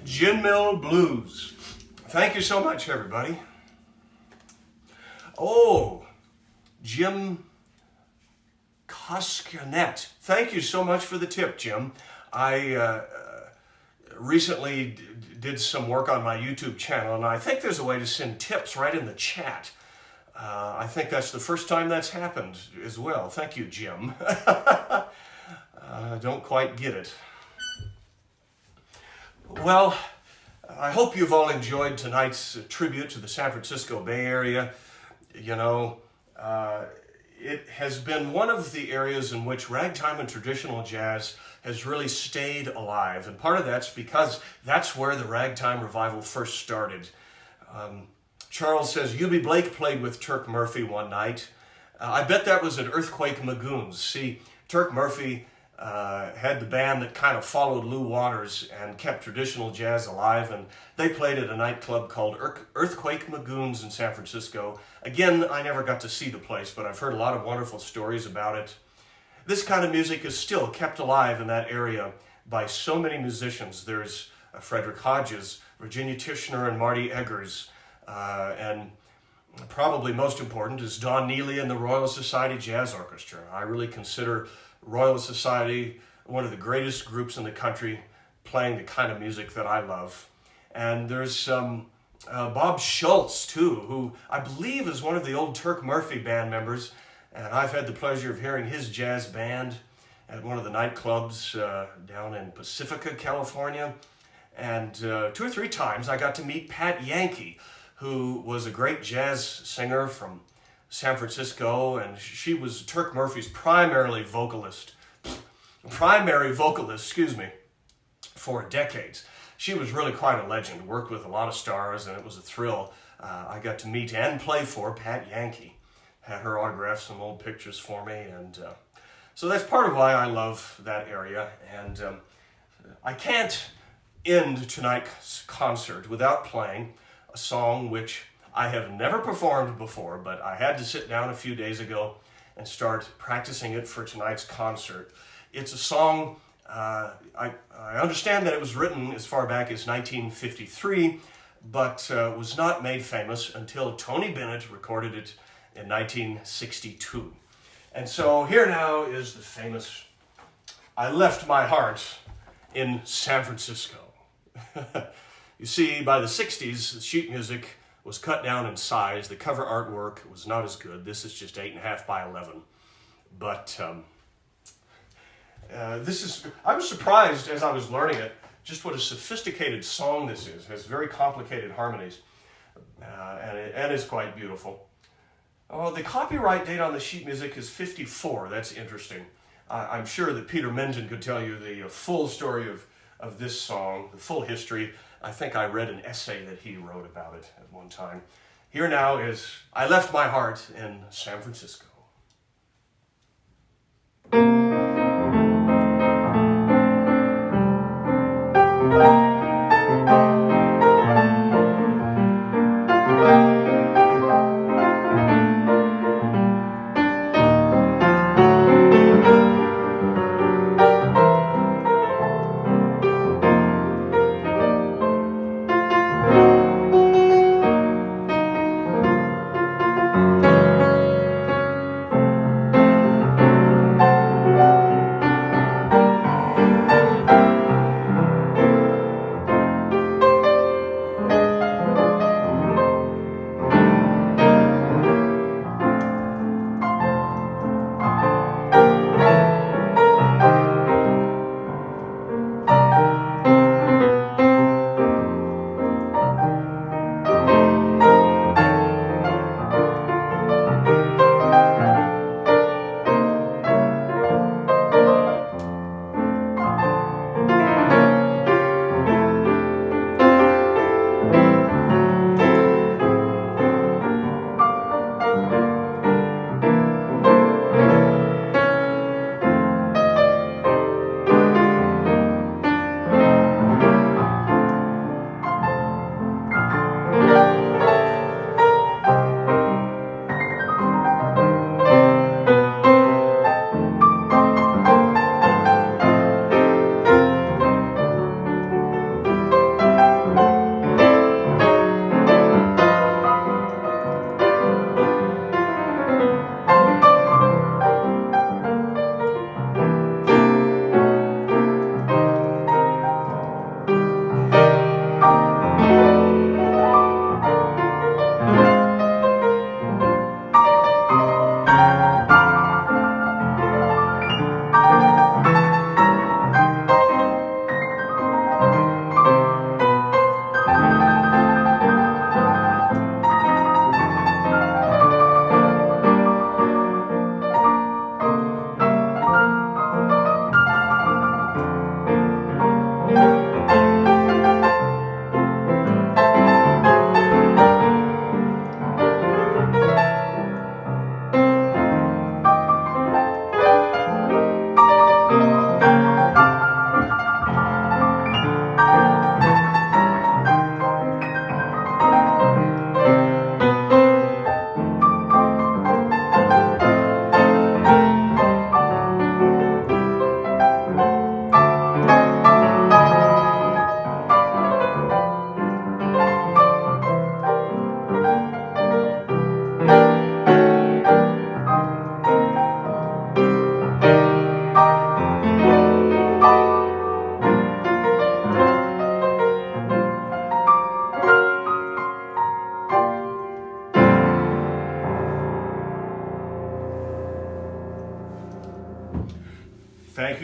Gin Mill Blues. Thank you so much, everybody. Oh, Jim Koskanet. Thank you so much for the tip, Jim. I recently did some work on my YouTube channel, and I think there's a way to send tips right in the chat. I think that's the first time that's happened as well. Thank you, Jim. Don't quite get it. Well, I hope you've all enjoyed tonight's tribute to the San Francisco Bay Area. You know, it has been one of the areas in which ragtime and traditional jazz has really stayed alive. And part of that's because that's where the ragtime revival first started. Charles says, Eubie Blake played with Turk Murphy one night. I bet that was at Earthquake Magoons. See, Turk Murphy had the band that kind of followed Lou Waters and kept traditional jazz alive, and they played at a nightclub called Earthquake Magoons in San Francisco. Again, I never got to see the place, but I've heard a lot of wonderful stories about it. This kind of music is still kept alive in that area by so many musicians. There's Frederick Hodges, Virginia Tishner, and Marty Eggers, and probably most important is Don Neely and the Royal Society Jazz Orchestra. I really consider Royal Society one of the greatest groups in the country playing the kind of music that I love. And there's Bob Schultz too, who I believe is one of the old Turk Murphy band members, and I've had the pleasure of hearing his jazz band. at one of the nightclubs down in Pacifica, California. And 2 or 3 times I got to meet Pat Yankee, who was a great jazz singer from San Francisco, and she was Turk Murphy's primary vocalist, for decades. She was really quite a legend, worked with a lot of stars, and it was a thrill. I got to meet and play for Pat Yankee. Had her autograph some old pictures for me, and so that's part of why I love that area. And I can't end tonight's concert without playing a song which I have never performed before, but I had to sit down a few days ago and start practicing it for tonight's concert. It's a song, I understand that it was written as far back as 1953, but was not made famous until Tony Bennett recorded it in 1962. And so here now is the famous I Left My Heart in San Francisco. You see, by the 60s, the sheet music was cut down in size. The cover artwork was not as good. This is just 8.5 by 11. But I was surprised as I was learning it, just what a sophisticated song this is. It has very complicated harmonies, and it's quite beautiful. Oh, the copyright date on the sheet music is 54. That's interesting. I'm sure that Peter Menton could tell you the full story of this song, the full history. I think I read an essay that he wrote about it at one time. Here now is I Left My Heart in San Francisco.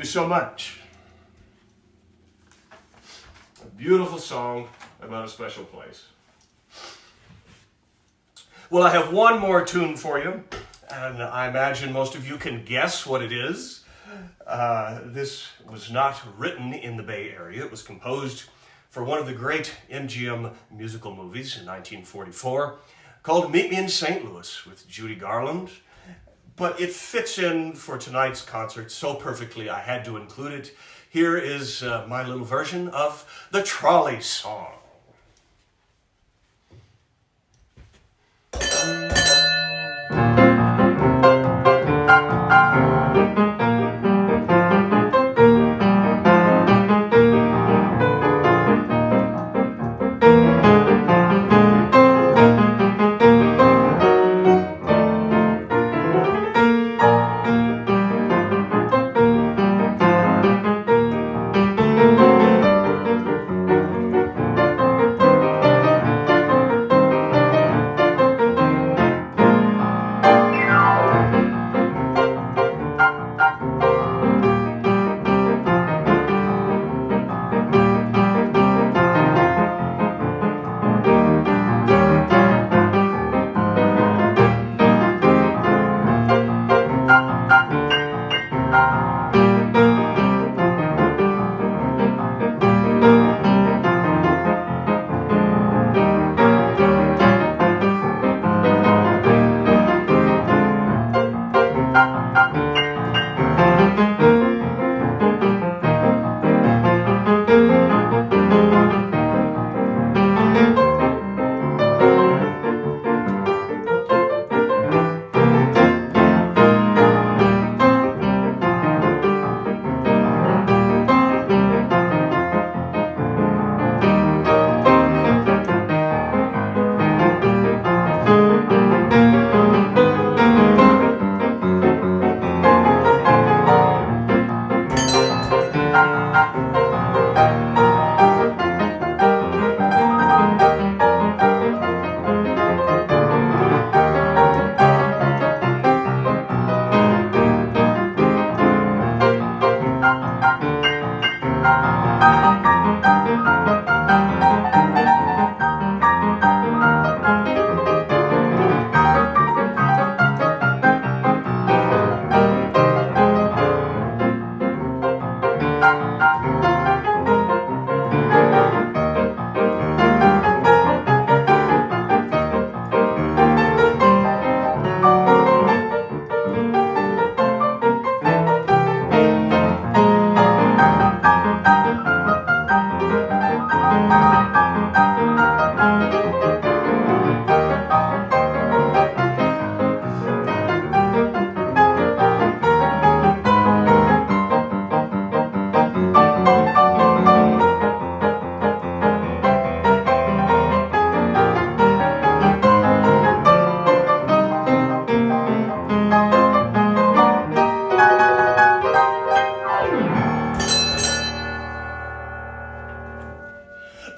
you so much. A beautiful song about a special place. Well, I have one more tune for you, and I imagine most of you can guess what it is. This was not written in the Bay Area. It was composed for one of the great MGM musical movies in 1944 called Meet Me in St. Louis with Judy Garland. But it fits in for tonight's concert so perfectly I had to include it. Here is my little version of the Trolley Song.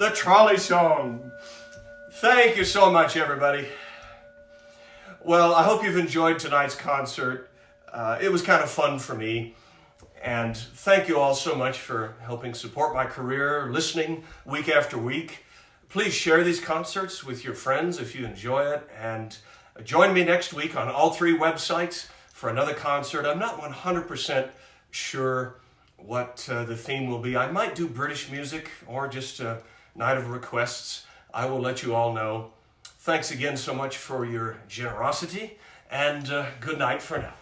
The Trolley Song. Thank you so much, everybody. Well, I hope you've enjoyed tonight's concert. It was kind of fun for me. And thank you all so much for helping support my career, listening week after week. Please share these concerts with your friends if you enjoy it. And join me next week on all three websites for another concert. I'm not 100% sure what the theme will be. I might do British music or just a night of requests. I will let you all know. Thanks again so much for your generosity, and good night for now.